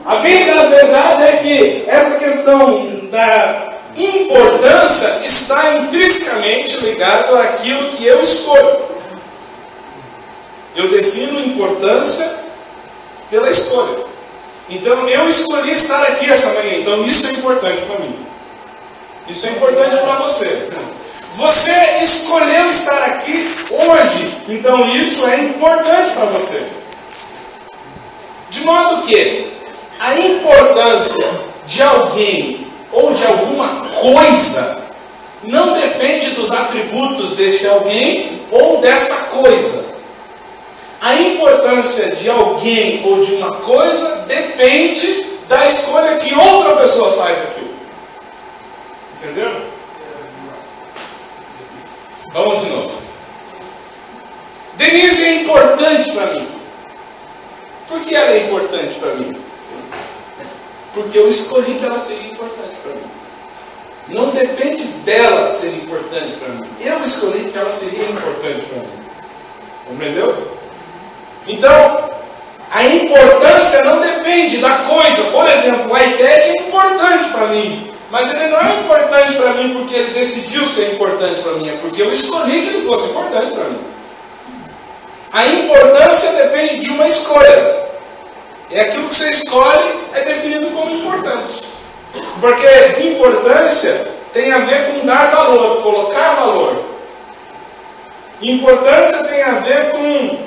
A bem da verdade é que essa questão da importância está intrinsecamente ligada àquilo que eu escolho. Eu defino importância pela escolha. Então, eu escolhi estar aqui essa manhã. Então, isso é importante para mim. Isso é importante para você. Você escolheu estar aqui hoje. Então, isso é importante para você. De modo que a importância de alguém ou de alguma coisa não depende dos atributos deste alguém ou desta coisa. A importância de alguém ou de uma coisa depende da escolha que outra pessoa faz daquilo. Entendeu? Vamos de novo. Denise é importante para mim. Por que ela é importante para mim? Porque eu escolhi que ela seria importante para mim. Não depende dela ser importante para mim. Eu escolhi que ela seria importante para mim. Compreendeu? Então, a importância não depende da coisa. Por exemplo, o iPad é importante para mim. Mas ele não é importante para mim porque ele decidiu ser importante para mim. É porque eu escolhi que ele fosse importante para mim. A importância depende de uma escolha. É aquilo que você escolhe é definido como importante. Porque importância tem a ver com dar valor, colocar valor. Importância tem a ver com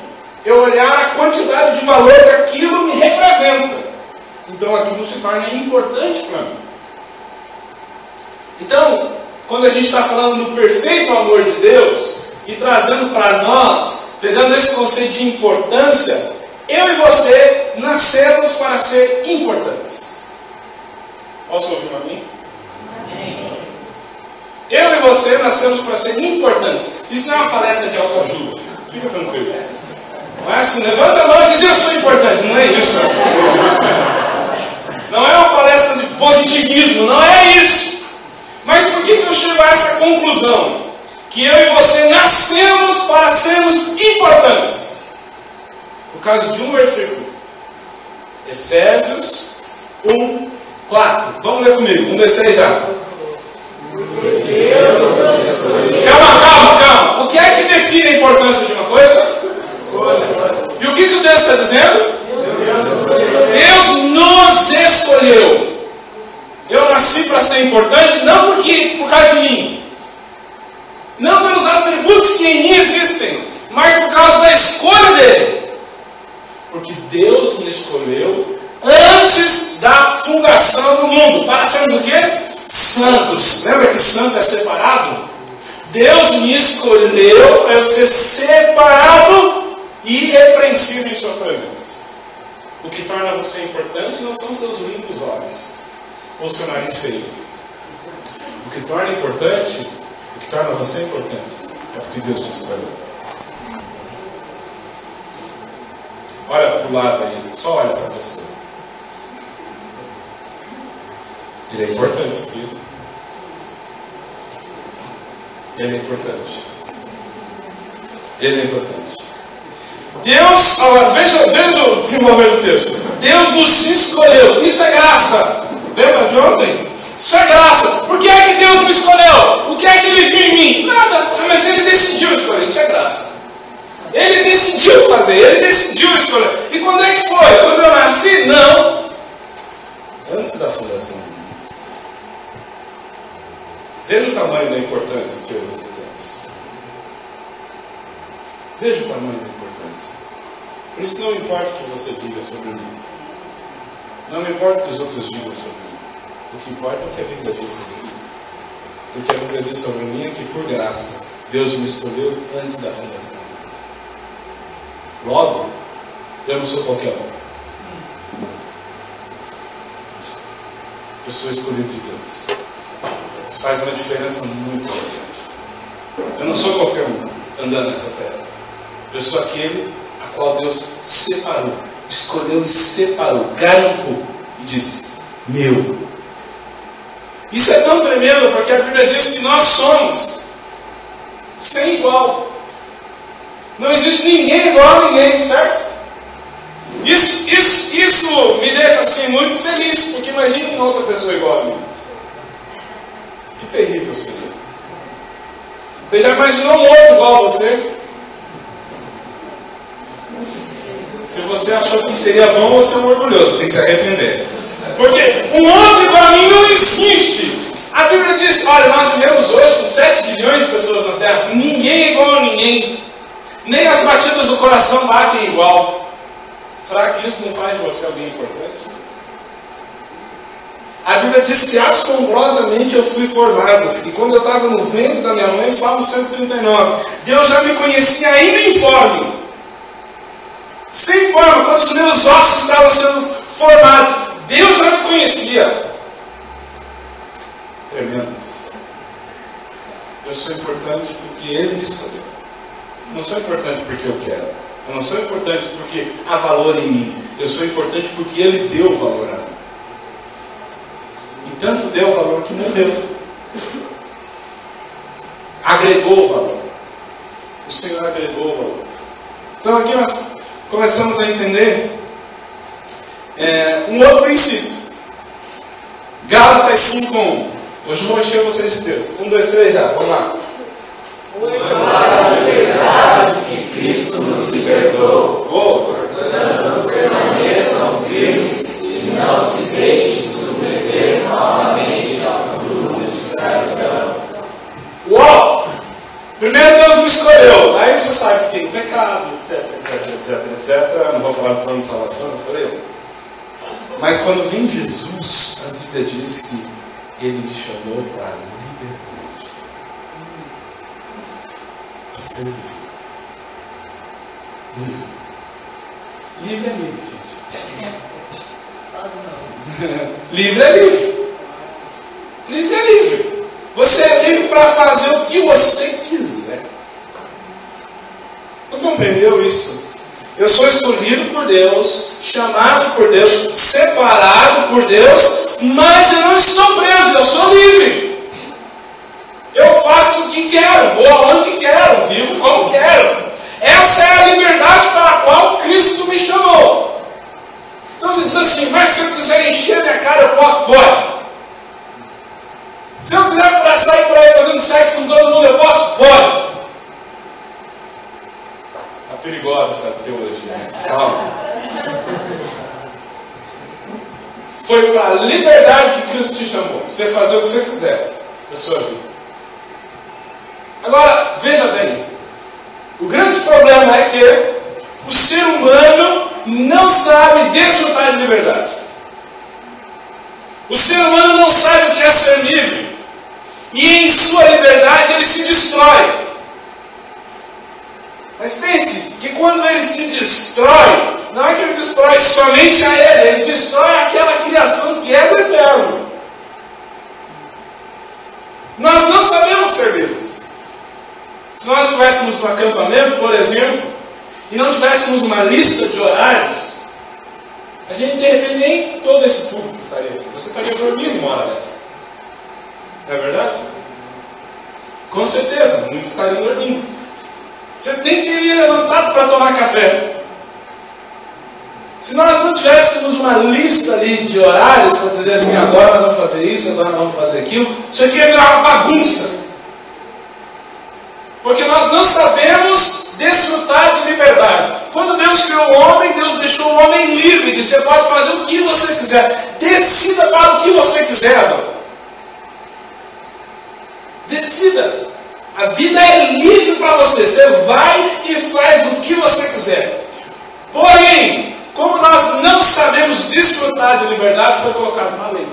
eu olhar a quantidade de valor que aquilo me representa. Então aquilo se torna importante para mim. Então, quando a gente está falando do perfeito amor de Deus e trazendo para nós, pegando esse conceito de importância, eu e você nascemos para ser importantes. Posso ouvir a mim? Amém. Eu e você nascemos para ser importantes. Isso não é uma palestra de autoajuda. Fica tranquilo. Não é assim, levanta a mão e diz, eu sou importante. Não é isso. Não é uma palestra de positivismo. Não é isso. Mas por que eu chego a essa conclusão? Que eu e você nascemos para sermos importantes. Por causa de um versículo. Efésios 1, 4. Vamos ler comigo. 1, 2, 3 já. Calma. O que é que define a importância de uma coisa? E o que o texto está dizendo? Deus nos escolheu. Eu nasci para ser importante não por causa de mim. Não pelos atributos que em mim existem. Mas por causa da escolha dele. Porque Deus me escolheu antes da fundação do mundo. Para sermos o quê? Santos. Lembra que santo é separado? Deus me escolheu para eu ser separado e irrepreensível em sua presença. O que torna você importante não são seus lindos olhos ou seu nariz feio. O que torna importante, o que torna você importante, é porque Deus te escolheu. Olha para o lado aí, só olha essa pessoa. Ele é importante, sabia? Ele é importante. Ele é importante. Deus, veja o desenvolver do texto. Deus nos escolheu. Isso é graça. Lembra de ontem? Isso é graça. Por que é que Deus me escolheu? O que é que Ele viu em mim? Nada. Mas Ele decidiu escolher. Isso é graça. Ele decidiu fazer. Ele decidiu escolher. E quando é que foi? Quando eu nasci? Não. Antes da fundação. Veja o tamanho da importância que eu e você temos. Veja o tamanho da importância. Por isso não importa o que você diga sobre mim. Não me importa o que os outros digam sobre mim. O que importa é o que a Bíblia diz sobre mim. O que a Bíblia diz sobre mim é que, por graça, Deus me escolheu antes da fundação. Logo, eu não sou qualquer um. Eu sou escolhido de Deus. Isso faz uma diferença muito grande. Eu não sou qualquer um andando nessa terra. Eu sou aquele a qual Deus separou, escolheu e separou, garimpou e disse: meu. Isso é tão tremendo porque a Bíblia diz que nós somos sem igual. Não existe ninguém igual a ninguém, certo? Isso me deixa assim, muito feliz, porque imagine uma outra pessoa igual a mim. Que terrível seria. Você já imaginou um outro igual a você? Se você achou que seria bom, você é um orgulhoso, tem que se arrepender. Porque um outro igual a mim não existe. A Bíblia diz, olha, nós vivemos hoje com 7 bilhões de pessoas na Terra. Ninguém é igual a ninguém. Nem as batidas do coração batem igual. Será que isso não faz de você alguém importante? A Bíblia diz que assombrosamente eu fui formado. E quando eu estava no ventre da minha mãe, Salmo 139, Deus já me conhecia ainda informe. Sem forma, quando os meus ossos estavam sendo formados, Deus já me conhecia. Tremendo. Eu sou importante porque Ele me escolheu. Não sou importante porque eu quero. Eu não sou importante porque há valor em mim. Eu sou importante porque Ele deu valor a mim. E tanto deu valor que morreu. Agregou valor. O Senhor agregou valor. Então aqui nós começamos a entender um outro princípio. Gálatas 5:1. Hoje eu vou encher vocês de texto. 1, 2, 3 já. Vamos lá. Foi para a liberdade que Cristo nos libertou. Portanto, permaneçam firmes e não se deixem submeter novamente ao jugo de escravidão. Uau! Primeiro Deus me escolheu. Aí você sabe que tem pecado, etc. Não vou falar do plano de salvação, não falei. Mas quando vem Jesus, a Bíblia diz que Ele me chamou para a liberdade. Para ser livre. Livre. Livre é livre, gente. Livre é livre. Livre é livre. Você é livre para fazer o que você quiser. Não compreendeu isso? Eu sou escolhido por Deus, chamado por Deus, separado por Deus, mas eu não estou preso, eu sou livre. Eu faço o que quero, vou aonde quero, vivo como quero. Essa é a liberdade para a qual Cristo me chamou. Então você diz assim, mas se eu quiser encher minha cara, eu posso? Pode. Se eu quiser sair por aí fazendo sexo com todo mundo, eu posso? Pode. Está perigosa essa teologia. Calma. Foi para a liberdade que Cristo te chamou. Você fazer o que você quiser da sua vida. Agora, veja bem. O grande problema é que o ser humano não sabe desfrutar de liberdade. O ser humano não sabe o que é ser livre. E em sua liberdade ele se destrói. Mas pense que quando ele se destrói, não é que ele destrói somente a ele destrói aquela criação que é do eterno. Nós não sabemos ser livres. Se nós estivéssemos no acampamento, por exemplo, e não tivéssemos uma lista de horários, a gente de repente nem todo esse público estaria aqui. Você estaria dormindo uma hora dessa. Não é verdade? Com certeza, muitos estariam dormindo. Você nem teria levantado para tomar café. Se nós não tivéssemos uma lista ali de horários para dizer assim, agora nós vamos fazer isso, agora nós vamos fazer aquilo, isso aqui ia virar uma bagunça. Porque nós não sabemos desfrutar de liberdade. Quando Deus criou o homem, Deus deixou o homem livre. Disse, você pode fazer o que você quiser. Decida para o que você quiser, Adão. Decida. A vida é livre para você. Você vai e faz o que você quiser. Porém, como nós não sabemos desfrutar de liberdade, foi colocado uma lei.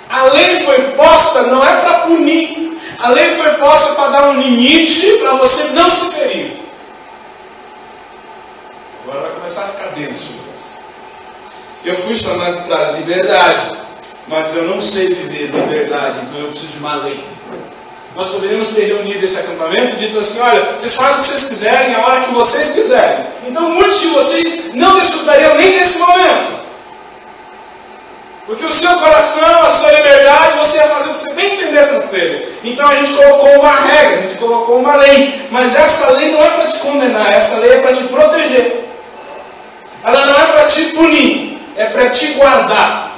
A lei foi posta não é para punir. A lei foi posta para dar um limite para você não se ferir. Agora vai começar a ficar denso. Eu fui chamado para liberdade, mas eu não sei viver liberdade, então eu preciso de uma lei. Nós poderíamos ter reunido esse acampamento e dito assim, olha, vocês fazem o que vocês quiserem, a hora que vocês quiserem. Então muitos de vocês não desfrutariam nem desse momento. Porque o seu coração, a sua liberdade, você ia fazer o que você bem entendesse na telha. Então a gente colocou uma regra, a gente colocou uma lei. Mas essa lei não é para te condenar, essa lei é para te proteger. Ela não é para te punir, é para te guardar.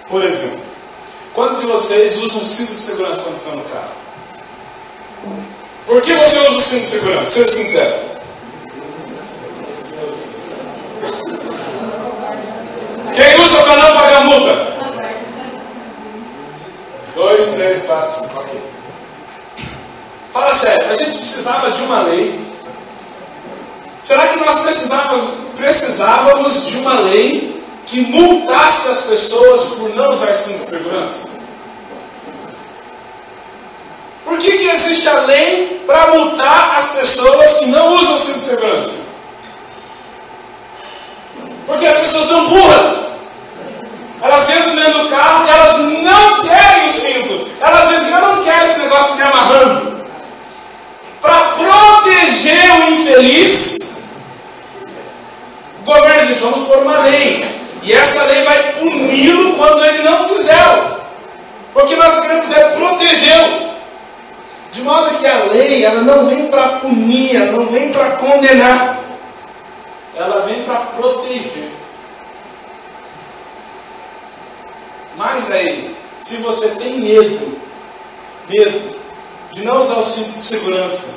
Por exemplo, quantos de vocês usam o cinto de segurança quando estão no carro? Por que você usa o cinto de segurança? Seja sincero. Quem usa para não pagar multa? 2, 3, 4, 5. Ok. Fala sério, a gente precisava de uma lei. Será que nós precisávamos de uma lei que multasse as pessoas por não usar cinto de segurança? Por que existe a lei para multar as pessoas que não usam cinto de segurança? Porque as pessoas são burras. Elas entram dentro do carro e elas não querem o cinto. Elas dizem, eu não quero esse negócio me amarrando. Para proteger o infeliz, o governo diz, vamos pôr uma lei. E essa lei vai puni-lo quando ele não fizer. Porque nós queremos protegê-lo. De modo que a lei, ela não vem para punir, ela não vem para condenar. Ela vem para proteger. Mas aí, se você tem medo de não usar o cinto de segurança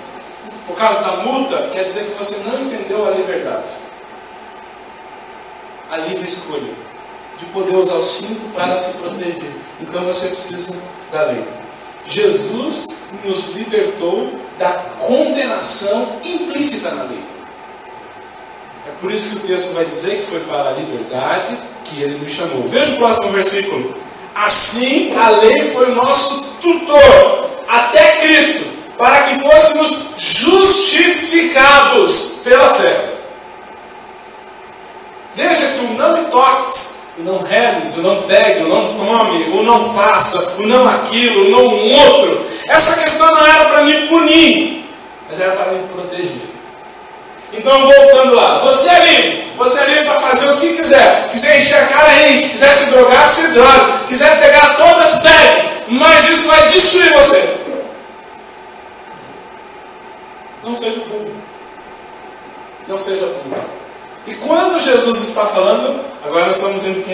por causa da multa, quer dizer que você não entendeu a liberdade. A livre escolha de poder usar o cinto para se proteger. Então você precisa da lei. Jesus nos libertou da condenação implícita na lei. É por isso que o texto vai dizer que foi para a liberdade que ele nos chamou. Veja o próximo versículo. Assim a lei foi o nosso tutor até Cristo, para que fôssemos justificados pela fé. Veja que o não me toques, o não reles, o não pegue, o não tome, o não faça, o não aquilo, o não outro. Essa questão não era para me punir, mas era para me proteger. Então, voltando lá, você é livre para fazer o que quiser. Quiser encher a cara, enche. Quiser se drogar, se droga. Quiser pegar todas, pegue. Mas isso vai destruir você. Não seja burro. Não seja burro. E quando Jesus está falando, agora nós estamos indo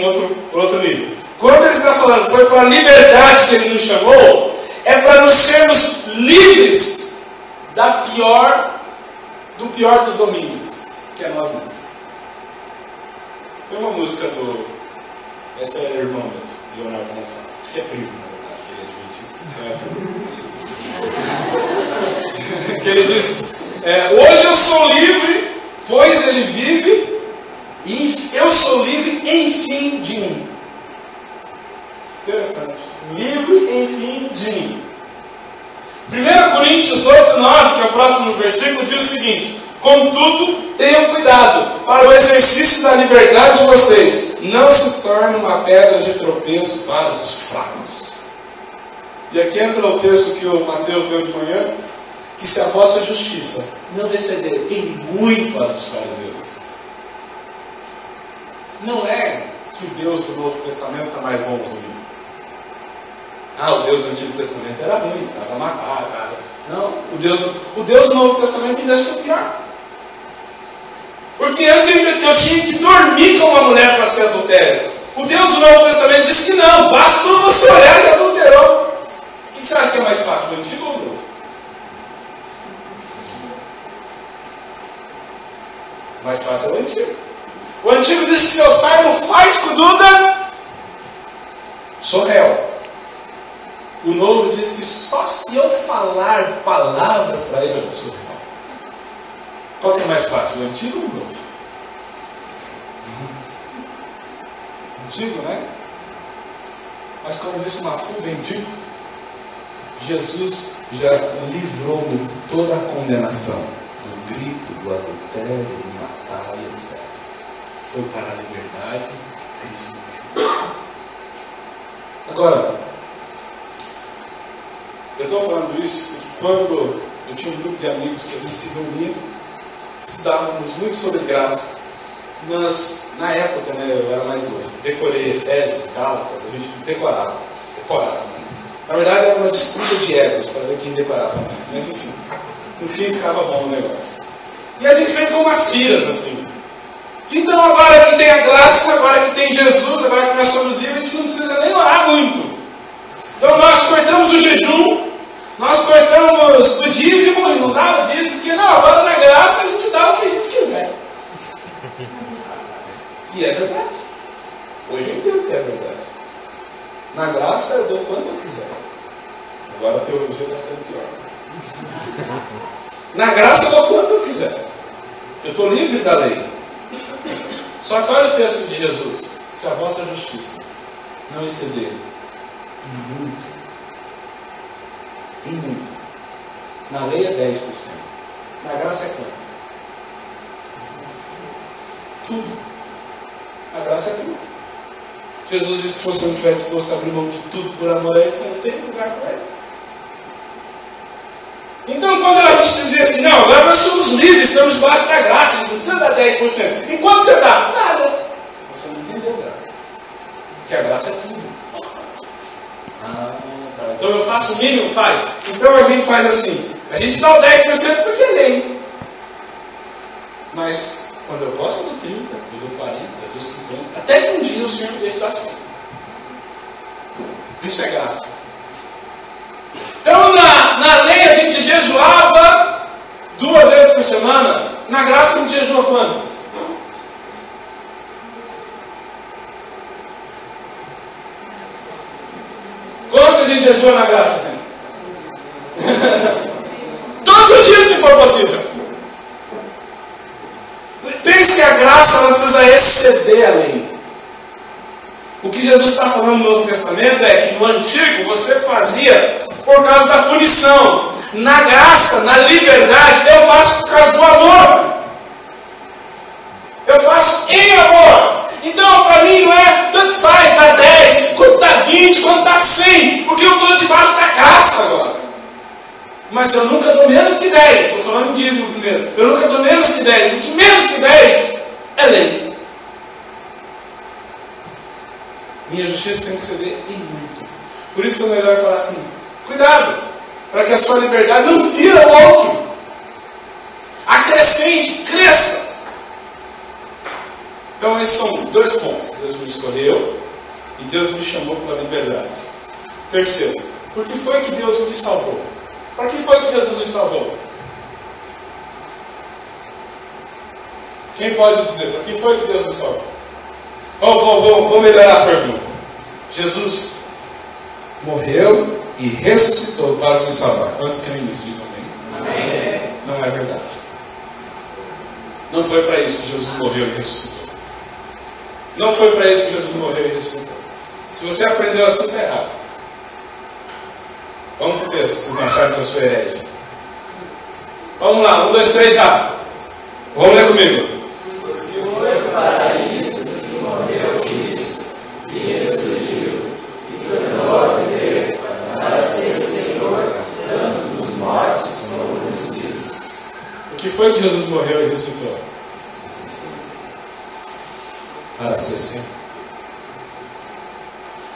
para outro nível. Quando ele está falando, foi para a liberdade que ele nos chamou, é para nos sermos livres do pior dos domínios, que é nós mesmos. Tem uma música do... Essa é a irmã do Leonardo Gonçalves. Acho que é primo, na verdade, que ele é adventista. Então é primo. Que ele diz, hoje eu sou livre, pois ele vive, e eu sou livre, enfim, de mim. Interessante. Livre, enfim, de mim. 1 Coríntios 8, 9, que é o próximo versículo, diz o seguinte: contudo, tenham cuidado para o exercício da liberdade de vocês, não se torne uma pedra de tropeço para os fracos. E aqui entra o texto que o Mateus leu de manhã, que se a vossa justiça não exceder em muito a dos fariseus. Não é que o Deus do Novo Testamento está mais bonzinho. O Deus do Antigo Testamento era ruim, era matar, cara. Não, o Deus do Novo Testamento ainda acho que é pior. Porque antes eu tinha que dormir com uma mulher para ser adultério. O Deus do Novo Testamento disse que não, basta você olhar e já adulterou. O que você acha que é mais fácil, o Antigo ou o Novo? Mais fácil é o Antigo. O Antigo disse que se eu saio no fight com o Duda, sou réu. O Novo diz que só se eu falar palavras para ele eu sou real. Qual que é mais fácil, o Antigo ou o Novo? Antigo, né? Mas como disse uma Mafu, bendito, Jesus já livrou-me de toda a condenação, do grito, do adultério, do matar e etc. Foi para a liberdade de Cristo. Agora, eu estou falando isso porque quando eu tinha um grupo de amigos que a gente se reunia, estudávamos muito sobre graça. Nós, na época, né, eu era mais novo, decorei Efésios, Gálatas, a gente decorava. Na verdade era uma disputa de egos para ver quem decorava mais. Mas enfim, no fim ficava bom o negócio. E a gente veio com umas piras assim. Então agora que tem a graça graça, agora que tem Jesus, agora que nós somos livres, a gente não precisa nem orar muito. Então nós cortamos o jejum, nós cortamos o dízimo, e não dá o dízimo, porque não, agora na graça a gente dá o que a gente quiser. E é verdade. Hoje eu entendo que é verdade. Na graça eu dou quanto eu quiser. Agora a teologia está ficando pior. Na graça eu dou quanto eu quiser. Eu estou livre da lei. Só que olha o texto de Jesus. Se a vossa justiça não exceder em muito. Na lei é 10%. Na graça é quanto? Tudo. A graça é tudo. Jesus disse que se você não estiver disposto a abrir mão de tudo por amor a Ele, você não tem lugar para Ele. Então, quando a gente dizia assim, não, agora nós somos livres, estamos debaixo da graça, a gente não precisa dar 10%. Enquanto você dá? Nada. Você não entendeu a graça. Porque a graça é tudo. Tá. Então eu faço o mínimo? Faz. Então a gente faz assim. A gente dá o 10% porque é lei. Mas quando eu posso, eu dou 30%, eu dou 40%, eu dou 50%. Até que um dia o Senhor me deixe dar 50%. Isso é graça. Então na lei a gente jejuava 2 vezes por semana. Na graça a gente jejua quantas? Quanto a gente jejua na graça, gente? Todos os dias, se for possível. Pense que a graça não precisa exceder a lei. O que Jesus está falando no Novo Testamento é que no Antigo você fazia por causa da punição. Na graça, na liberdade, eu faço por causa do amor. Eu faço em amor. Então, para mim, não é tanto faz, dá 10, quanto dá 20, quanto dá 100, porque eu estou debaixo da graça agora. Mas eu nunca dou menos que 10, estou falando em dízimo primeiro. Eu nunca dou menos que 10, porque menos que 10 é lei. Minha justiça tem que ceder em muito. Por isso que o melhor é falar assim, cuidado, para que a sua liberdade não fira o outro. Acrescente, cresça. Então esses são 2 pontos. Deus me escolheu e Deus me chamou para a liberdade. Terceiro, por que foi que Deus me salvou? Para que foi que Jesus me salvou? Quem pode dizer? Para que foi que Deus me salvou? Vou melhorar a pergunta. Jesus morreu e ressuscitou para me salvar. Quantos creem nisso? Digam amém. Não é verdade. Não foi para isso que Jesus morreu e ressuscitou. Não foi para isso que Jesus morreu e ressuscitou. Se você aprendeu assim, está errado. Vamos para o texto, para vocês não acharem que eu sou herege. Vamos lá, 1, 2, 3, já. Vamos ler comigo. Foi para isso que morreu Cristo, que ressurgiu e tornou a viver para ser o Senhor, tanto dos mortos como dos vivos. O que foi que Jesus morreu e ressuscitou? Para ser Senhor.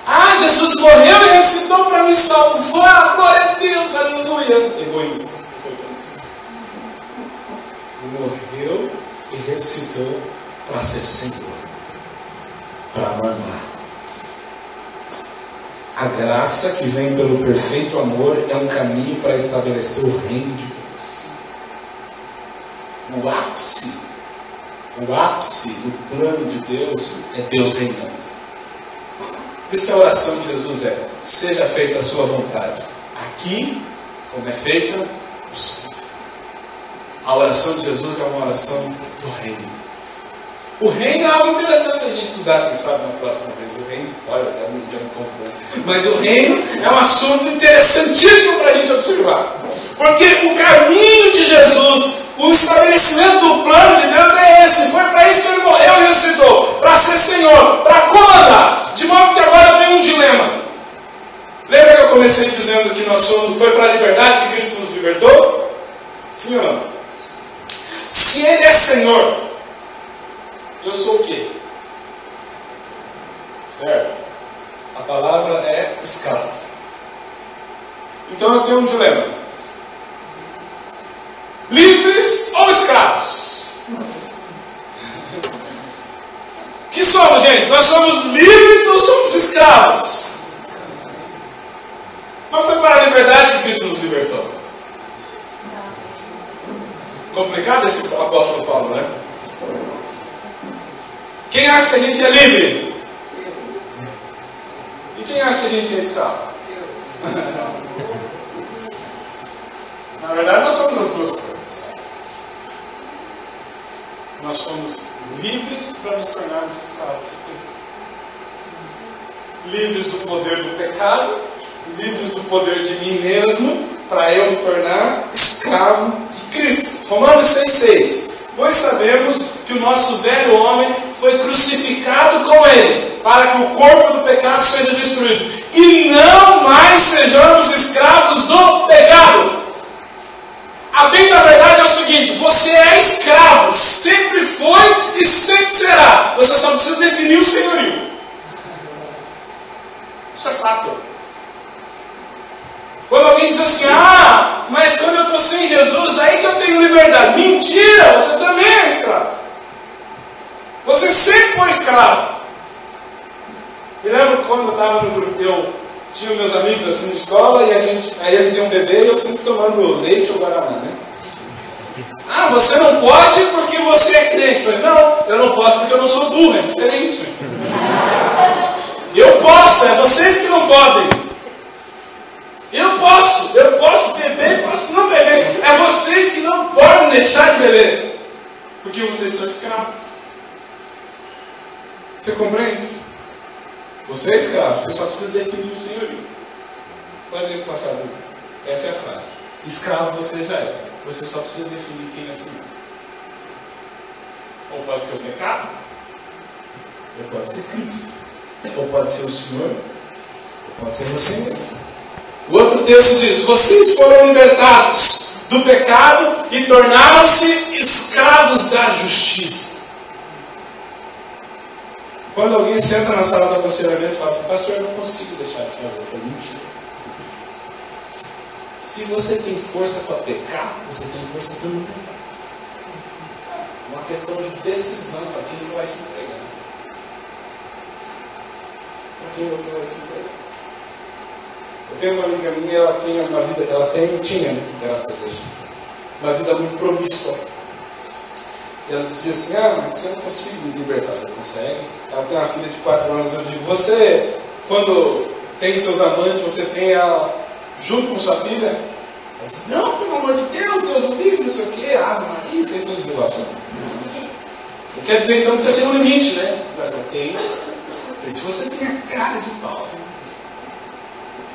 Ah, Jesus morreu e ressuscitou para me salvar. Glória a Deus, aleluia. Egoísta. Foi para isso. Morreu e ressuscitou para ser Senhor. Para mandar. A graça que vem pelo perfeito amor é um caminho para estabelecer o reino de Deus. O ápice do plano de Deus é Deus reinando. Por isso que a oração de Jesus é: seja feita a sua vontade, aqui como é feita no céu. A oração de Jesus é uma oração do reino. O reino é algo interessante a gente estudar, quem sabe na próxima vez. O reino, olha, já me convidou. Mas o reino é um assunto interessantíssimo para a gente observar. Porque o caminho de Jesus, o estabelecimento do plano de Deus é esse. Foi para isso que Ele morreu e ressuscitou. Para ser Senhor, para comandar. De modo que agora eu tenho um dilema. Lembra que eu comecei dizendo que nós somos, foi para a liberdade que Cristo nos libertou? Sim ou não? Se Ele é Senhor, eu sou o quê? Certo? A palavra é escravo. Então eu tenho um dilema. Livres ou escravos? que somos, gente? Nós somos livres ou somos escravos? Mas foi para a liberdade que Cristo nos libertou. Complicado esse apóstolo Paulo, né? Quem acha que a gente é livre? E quem acha que a gente é escravo? Na verdade, nós somos as duas coisas. Nós somos livres para nos tornarmos escravos de Cristo. Livres do poder do pecado, livres do poder de mim mesmo, para eu me tornar escravo de Cristo. Romanos 6,6. Pois sabemos que o nosso velho homem foi crucificado com ele, para que o corpo do pecado seja destruído, e não mais sejamos escravos do pecado. A bem da verdade é o seguinte: você é escravo, sempre foi e sempre será. Você só precisa definir o senhorio. Isso é fato. Quando alguém diz assim, mas quando eu estou sem Jesus, aí que eu tenho liberdade. Mentira, você também é escravo. Você sempre foi escravo. E lembro quando eu estava no grupo, eu tinha meus amigos assim na escola, e aí eles iam beber e eu sempre tomando leite ou guaraná, né? Você não pode porque você é crente. Eu falei, não, eu não posso porque eu não sou burro, é diferente. Eu posso, é vocês que não podem. Eu posso beber, posso não beber. É vocês que não podem deixar de beber. Porque vocês são escravos. Você compreende? Você é escravo, você só precisa definir o senhorio. Pode ver que passar dúvida. Essa é a frase. Escravo você já é. Você só precisa definir quem é senhor. Ou pode ser o pecado, ou pode ser Cristo. Ou pode ser o Senhor, ou pode ser você mesmo. O outro texto diz: vocês foram libertados do pecado e tornaram-se escravos da justiça. Quando alguém senta na sala do aconselhamento e fala assim, pastor, eu não consigo deixar de fazer. Eu falo, mentira. Se você tem força para pecar, você tem força para não pecar. É uma questão de decisão para quem você vai se entregar. Para quem você vai se entregar. Eu tenho uma amiga minha, ela tinha uma vida, tinha, graças a Deus, uma vida muito promíscua. E ela dizia assim, mas você não consigo me libertar. Eu falei, consegue. Ela tem uma filha de 4 anos, eu digo, você, quando tem seus amantes, você tem ela junto com sua filha? Ela disse, não, pelo amor de Deus, Deus o livre, não sei o quê, Ave Maria, fez suas relações. Quer dizer então que você tem um limite, né? Ela falou, tem. Se você tem a cara de pau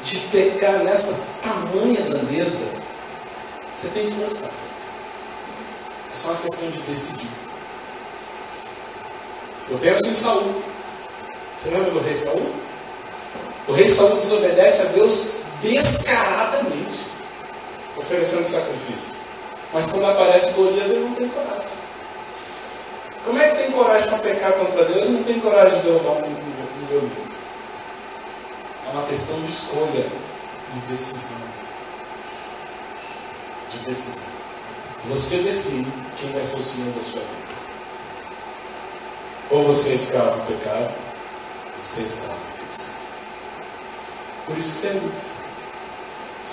de pecar nessa tamanha grandeza, você tem força para pecar. É só uma questão de decidir. Eu penso em Saul. Você lembra do rei Saul? O rei Saul desobedece a Deus descaradamente, oferecendo sacrifício. Mas quando aparece Golias, ele não tem coragem. Como é que tem coragem para pecar contra Deus e não tem coragem de derrubar um Golias? É uma questão de escolha, de decisão. De decisão. Você define quem vai ser o Senhor da sua vida. Ou você é escravo do pecado, ou você é escravo de Cristo. Por isso que você é livre.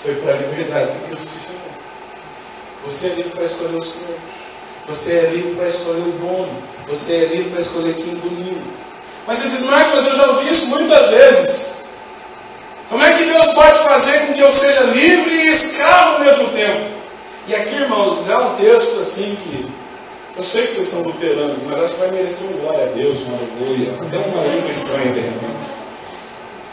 Foi para a liberdade que Cristo te chamou. Você é livre para escolher o Senhor. Você é livre para escolher o dono. Você é livre para escolher quem domina. Mas você diz, Marcos, mas eu já ouvi isso muitas vezes. Como é que Deus pode fazer com que eu seja livre e escravo ao mesmo tempo? E aqui, irmãos, é um texto assim que... Eu sei que vocês são luteranos, mas acho que vai merecer um glória a Deus, uma aleluia. Até uma língua estranha, de repente.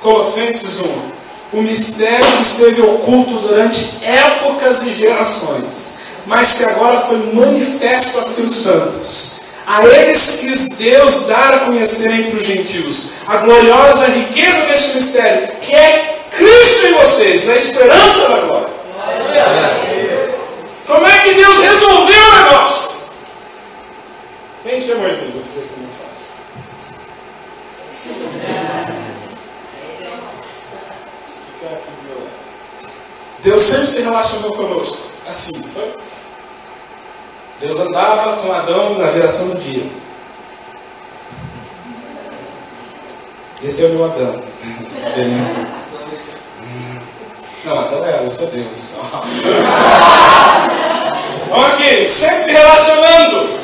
Colossenses 1. O mistério que esteve oculto durante épocas e gerações, mas que agora foi manifesto a seus santos. A eles quis Deus dar a conhecer entre os gentios a gloriosa riqueza deste mistério, que é Cristo em vocês, a esperança da glória. Como é que Deus resolveu o negócio? Gente, amorzinho, você que não faz. Fica aqui violento. Deus sempre se relacionou conosco. Assim, foi? Deus andava com Adão na geração do dia. Esse é o meu Adão. Não, Adão é eu sou Deus. Ok, sempre se relacionando.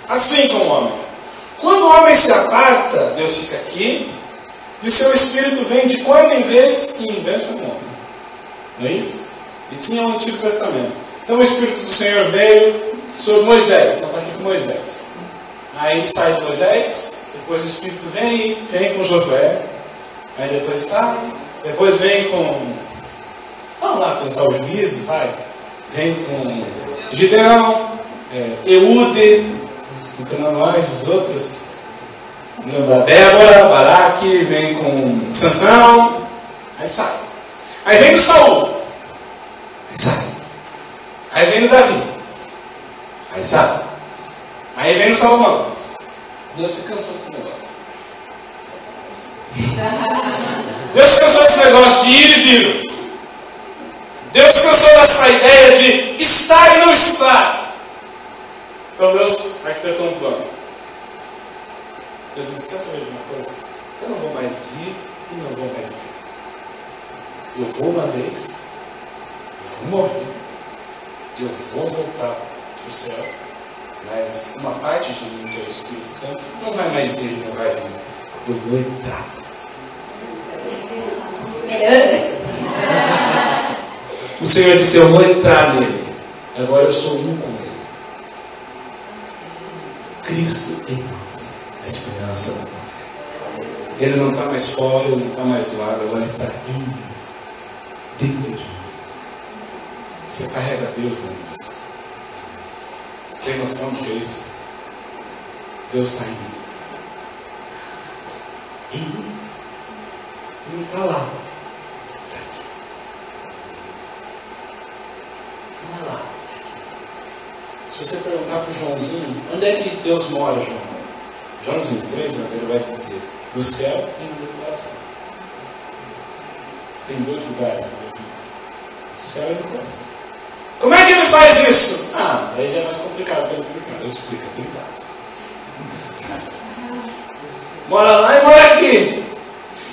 Assim como o homem. Quando o homem se aparta, Deus fica aqui. E o seu Espírito vem de quando em vez e investe no homem. Não é isso? E sim é o Antigo Testamento. Então o Espírito do Senhor veio sobre Moisés. Não está aqui com Moisés. Aí sai de Moisés. Depois o Espírito vem com Josué. Aí depois sai. Depois vem com... Vamos lá pensar os juízes, vai. Vem com Gideão, Eude, não mais os outros. Lembra Débora, Baraque, vem com Sansão. Aí sai. Aí vem o Saul. Aí sai. Aí vem o Davi. Aí sai. Aí vem o Salomão. Deus se cansou desse negócio. Deus se cansou desse negócio de ir e vir. Deus se cansou dessa ideia de estar e não estar. Então Deus arquitetou um plano. Deus disse, quer saber de uma coisa? Eu não vou mais ir e não vou mais vir. Eu vou uma vez, eu vou morrer, eu vou voltar para o céu, mas uma parte de mim, que é o Espírito Santo, não vai mais ir, não vai vir. Eu vou entrar. Melhor. O Senhor disse, eu vou entrar nele. Agora eu sou um com ele. Cristo em nós, a esperança da glória. Ele não está mais fora, ele não está mais do lado, agora está em mim, dentro de mim. Você carrega Deus dentro de você. Você tem noção do que é isso? Deus está em mim. Em mim. Ele não está lá. Está aqui. Não é lá. Se você perguntar para o Joãozinho, onde é que Deus mora, João? Joãozinho 3, mas ele vai te dizer, no céu e no meu coração. Tem dois lugares que Deus mora. No céu e no coração. Como é que ele faz isso? Aí já é mais complicado para explicar. Eu explico a Trindade. Mora lá e mora aqui.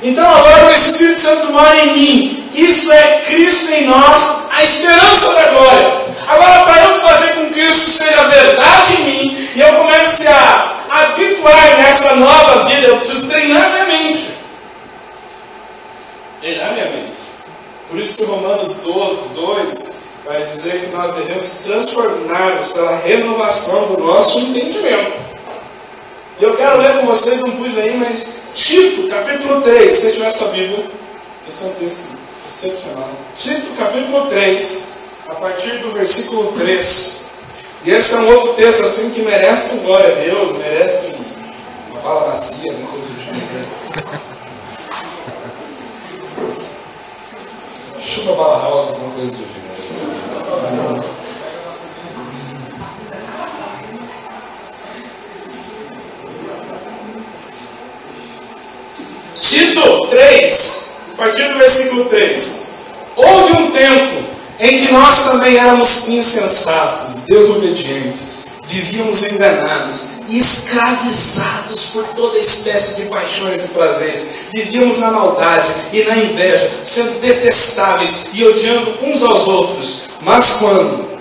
Então agora o Espírito Santo mora em mim. Isso é Cristo em nós, a esperança da glória. Agora, para eu fazer com que isso seja verdade em mim, e eu comece a habituar nessa nova vida, eu preciso treinar minha mente. Treinar minha mente. Por isso que Romanos 12, 2 vai dizer que nós devemos transformar-nos pela renovação do nosso entendimento. E eu quero ler com vocês, não pus aí, mas Tito, capítulo 3, se você tiver sua Bíblia, esse é um texto excepcional. Tito, capítulo 3, a partir do versículo 3. E esse é um outro texto assim que merece um glória a Deus, merece uma bala macia, uma coisa do gênero. Chupa bala house, alguma coisa do gênero. Tito 3, a partir do versículo 3. Houve um tempo em que nós também éramos insensatos, desobedientes, vivíamos enganados e escravizados por toda espécie de paixões e prazeres. Vivíamos na maldade e na inveja, sendo detestáveis e odiando uns aos outros. Mas quando,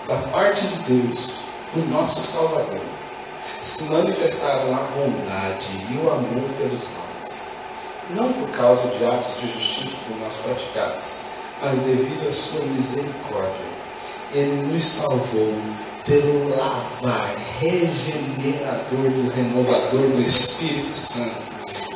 da parte de Deus, o nosso Salvador, se manifestaram a bondade e o amor pelos homens, não por causa de atos de justiça por nós praticados, mas devido à sua misericórdia, Ele nos salvou pelo lavar regenerador do renovador do Espírito Santo,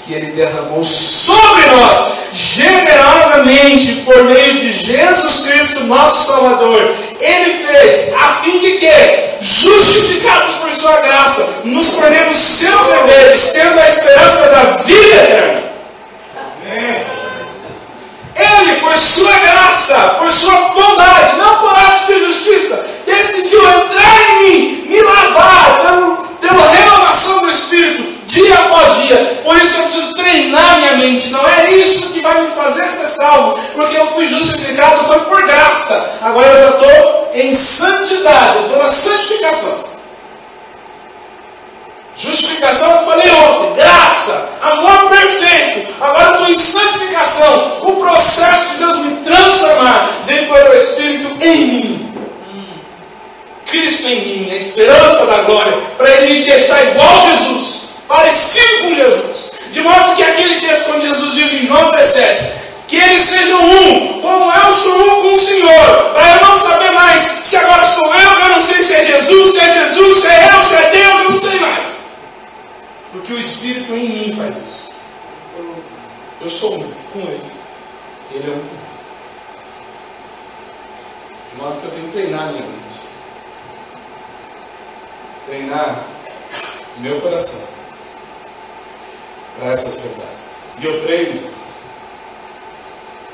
que Ele derramou sobre nós generosamente por meio de Jesus Cristo, nosso Salvador. Ele fez a fim de que, justificados por sua graça, nos tornemos seus herdeiros, tendo a esperança da vida eterna. Ele, por sua graça, por sua bondade, não por atos de justiça, decidiu entrar em mim, me lavar pela renovação do Espírito, dia após dia. Por isso eu preciso treinar minha mente. Não é isso que vai me fazer ser salvo, porque eu fui justificado, foi por graça. Agora eu já estou em santidade, eu estou na santificação. Justificação, eu falei ontem, graça, amor perfeito. da glória, para ele me deixar igual a Jesus, parecido com Jesus. De modo que aquele texto, quando Jesus diz em João 17, que eles sejam um, como eu sou um com o Senhor, para eu não saber mais se agora sou eu não sei se é Jesus, se é Jesus, se é eu, se é Deus, eu não sei mais. Porque o Espírito em mim faz isso. Eu sou um com Ele, Ele é um comigo. De modo que eu tenho que treinar minha mente, treinar meu coração para essas verdades. E eu treino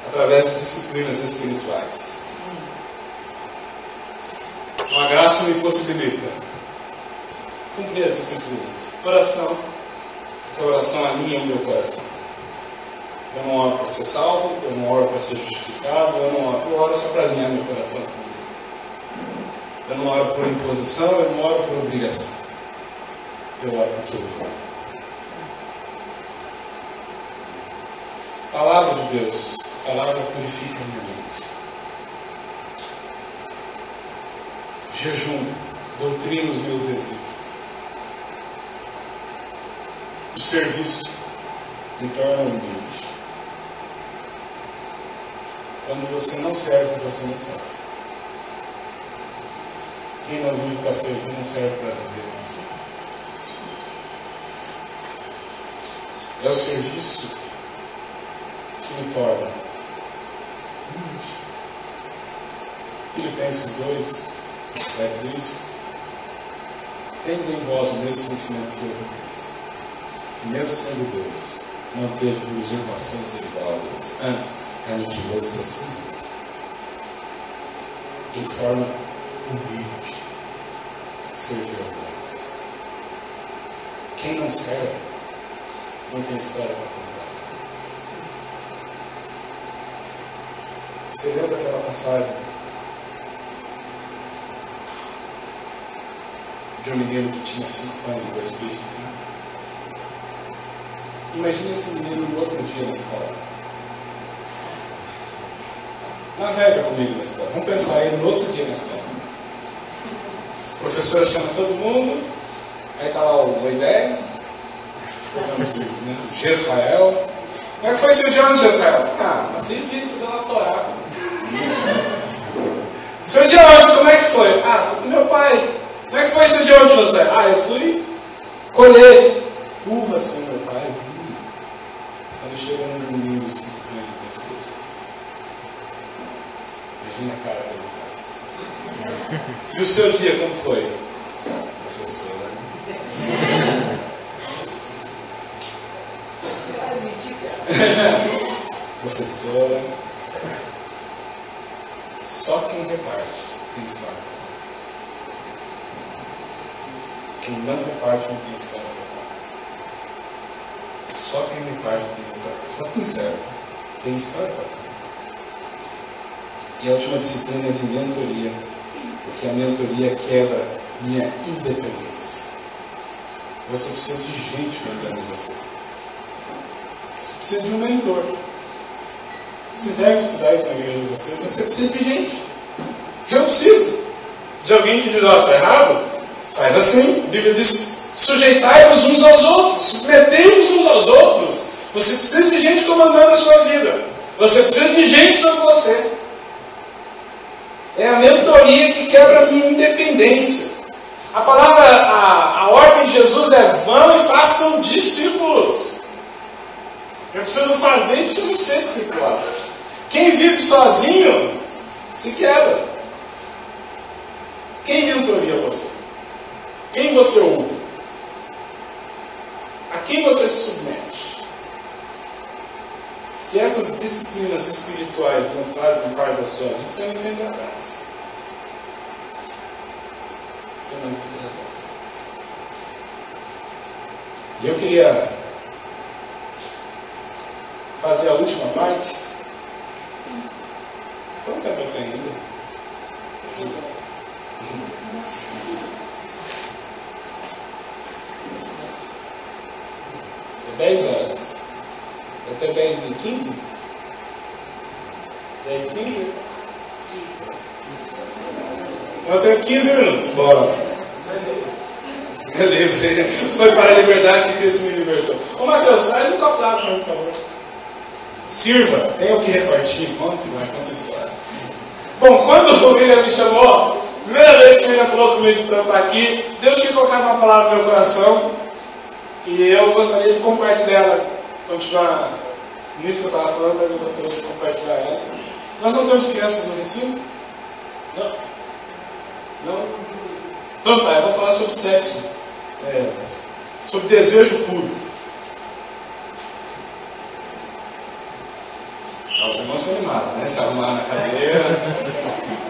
através de disciplinas espirituais. A graça me possibilita cumprir as disciplinas. Oração, porque a oração alinha o meu coração. Eu não oro para ser salvo, eu não oro para ser justificado, eu oro só para alinhar meu coração com Deus. Eu não oro por imposição, eu não oro por obrigação. Eu oro porque eu oro. Palavra de Deus, a palavra purifica a minha mente. Jejum, doutrina os meus desejos. O serviço me torna humilde. Quando você não serve, você não serve. Quem não vive para servir, não serve para viver para servir. É o serviço que me torna humilde. Filipenses 2 vai dizer isso. Tendes em vós o mesmo sentimento que houve em Cristo, que mesmo sendo Deus, não teve por usurpação ser igual a Deus, antes aniquilou-se a si mesmo, em forma humilde, serviu aos homens. Quem não serve, não tem história para contar. Você lembra aquela passagem de um menino que tinha 5 pães e 2 peixes, né? Imagina esse menino no outro dia na escola. Navega comigo na história. Vamos pensar ele no outro dia na escola. A professora chama todo mundo, aí está lá o Moisés, né? Jezrael. Como é que foi seu dia onde, Jezrael? Ah, mas ele disse estudando a Torá. Seu dia onde, como é que foi? Ah, foi com meu pai. Como é que foi seu dia onde, José? Ah, eu fui colher uvas com meu pai. Quando chega no domingo dos 5 pães e 2 peixes. Imagina a cara que ele faz. E o seu dia como foi? Professora. Professora. Só quem reparte tem história. Quem não reparte não tem história para contar. Só quem reparte tem história. Só quem serve tem história para contar. E a última disciplina é de mentoria, porque a mentoria quebra minha independência. Você precisa de gente mandando em você. Você precisa de um mentor. Vocês devem estudar isso na igreja de vocês, mas você precisa de gente. Eu preciso de alguém que diz, ó, está errado? Faz assim. A Bíblia diz, sujeitai-vos uns aos outros, submetei-vos uns aos outros. Você precisa de gente comandando a sua vida. Você precisa de gente sobre você. É a mentoria que quebra a minha independência. A palavra, a ordem de Jesus é vão e façam discípulos. Eu preciso fazer e preciso ser discipulado. Quem vive sozinho se quebra. Quem mentoria você? Quem você ouve? A quem você se submete? Se essas disciplinas espirituais não fazem parte da sua vida, você não entra atrás. Você não entra atrás. E eu queria fazer a última parte. Quanto tempo eu tenho ainda? Ajuda. É 10 horas. Até 10 e 15? 10 e 15? Eu tenho 15 minutos. Bora. É livre. Foi para a liberdade que Cristo me libertou. Ô Mateus, traz um copo d'água para mim, por favor. Sirva, tem o que repartir. Conta a história. Bom, quando o William me chamou, primeira vez que o William falou comigo para eu estar aqui, Deus tinha colocado uma palavra no meu coração e eu gostaria de compartilhar ela, continuar nisso que eu estava falando, mas eu gostaria de compartilhar ela. Nós não temos crianças no ensino? Não? Não? Então tá, eu vou falar sobre sexo, sobre desejo puro. Os irmãos são animados, né? Se arrumar na cadeira,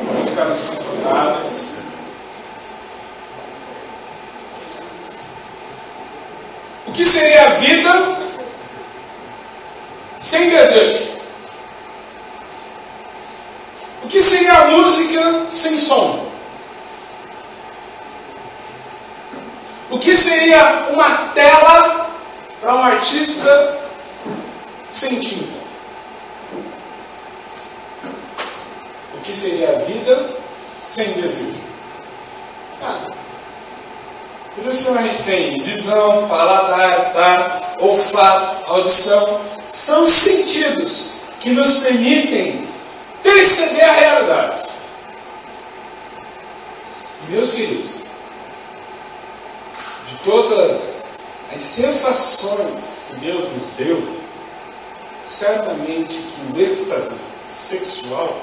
vamos ficar mais confortáveis. O que seria a vida sem desejo? O que seria a música sem som? O que seria uma tela para um artista sem tinta? O que seria a vida sem desejo? Nada. Por isso que a gente tem visão, paladar, tato, olfato, audição. São os sentidos que nos permitem perceber a realidade. Meus queridos, de todas as sensações que Deus nos deu, certamente que o êxtase sexual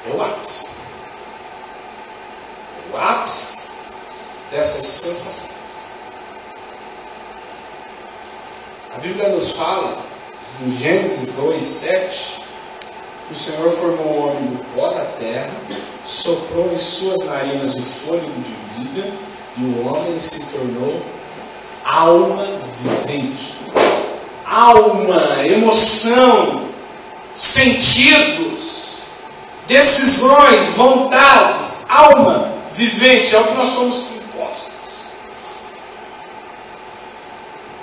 é o ápice. O ápice dessas sensações. A Bíblia nos fala, em Gênesis 2:7, que o Senhor formou o homem do pó da terra, soprou em suas narinas o fôlego de vida, e o homem se tornou alma vivente. Alma, emoção, sentidos, decisões, vontades, alma vivente, é o que nós somos compostos.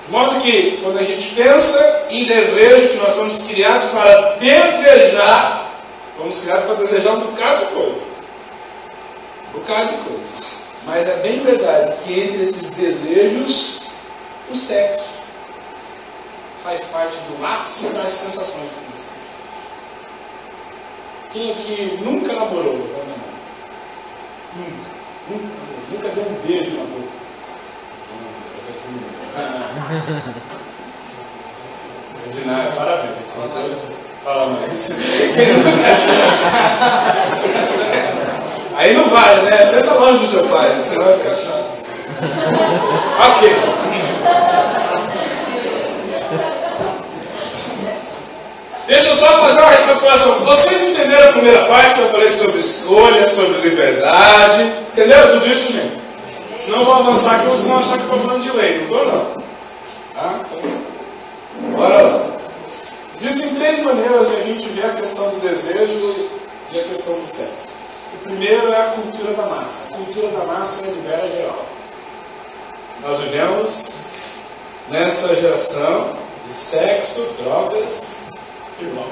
De modo que, quando a gente pensa em desejo, que nós somos criados para desejar, fomos criados para desejar um bocado de coisa. Um bocado de coisa. Mas é bem verdade que entre esses desejos, o sexo faz parte do ápice das sensações que nós sentimos. Quem aqui nunca namorou? Levanta a mão. Nunca deu um beijo na boca. Ordinário, parabéns. Fala mais. Aí não vale, né? Você está longe do seu pai, você vai ficar chato. Ok. Deixa eu só fazer uma recapitulação. Vocês entenderam a primeira parte que eu falei sobre escolha, sobre liberdade? Entenderam tudo isso, gente? Senão eu vou avançar aqui, vocês vão achar que eu estou falando de lei. Não estou, não. Tá? Bora lá. Existem três maneiras de a gente ver a questão do desejo e a questão do sexo. O primeiro é a cultura da massa. A cultura da massa é de libera geral. Nós vivemos nessa geração de sexo, drogas e rock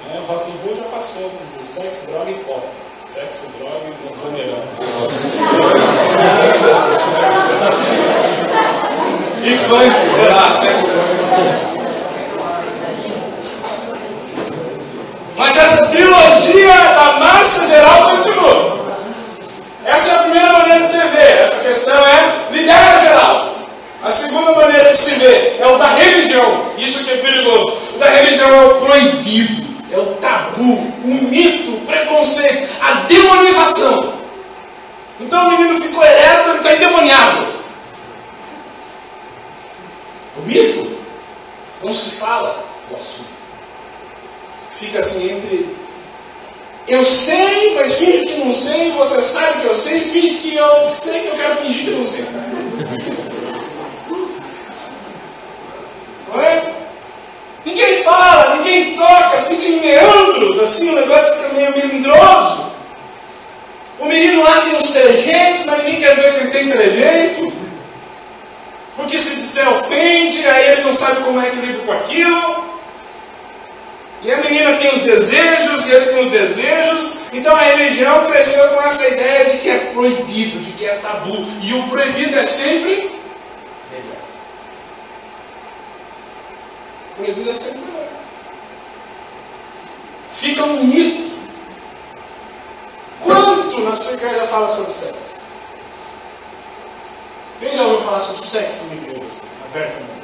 and roll. Rock and roll já passou, quer dizer, sexo, droga e pop. Sexo, droga e maneirão. E funk, sei lá, sexo, droga. Mas essa trilogia da massa geral continua. Essa é a primeira maneira de se ver. Essa questão é lidera geral. A segunda maneira de se ver é o da religião. Isso que é perigoso. O da religião é o proibido, é o tabu, o mito, o preconceito, a demonização. Então o menino ficou ereto, ele está endemoniado. O mito não se fala do assunto. Fica assim entre eu sei, mas finge que não sei, você sabe que eu sei, finge que eu sei, que eu quero fingir que não sei. Não é? Ninguém fala, ninguém toca, fica em meandros, assim, o negócio fica meio melindroso. O menino lá tem uns trejeitos, mas ninguém quer dizer que ele tem trejeito. Porque se disser ofende, aí ele não sabe como é que lida com aquilo. E a menina tem os desejos, e ele tem os desejos, Então a religião cresceu com essa ideia de que é proibido, de que é tabu. E o proibido é sempre melhor. O proibido é sempre melhor. Fica um mito. Quanto na sua igreja fala sobre sexo? Quem já ouviu falar sobre sexo na igreja? Abertamente.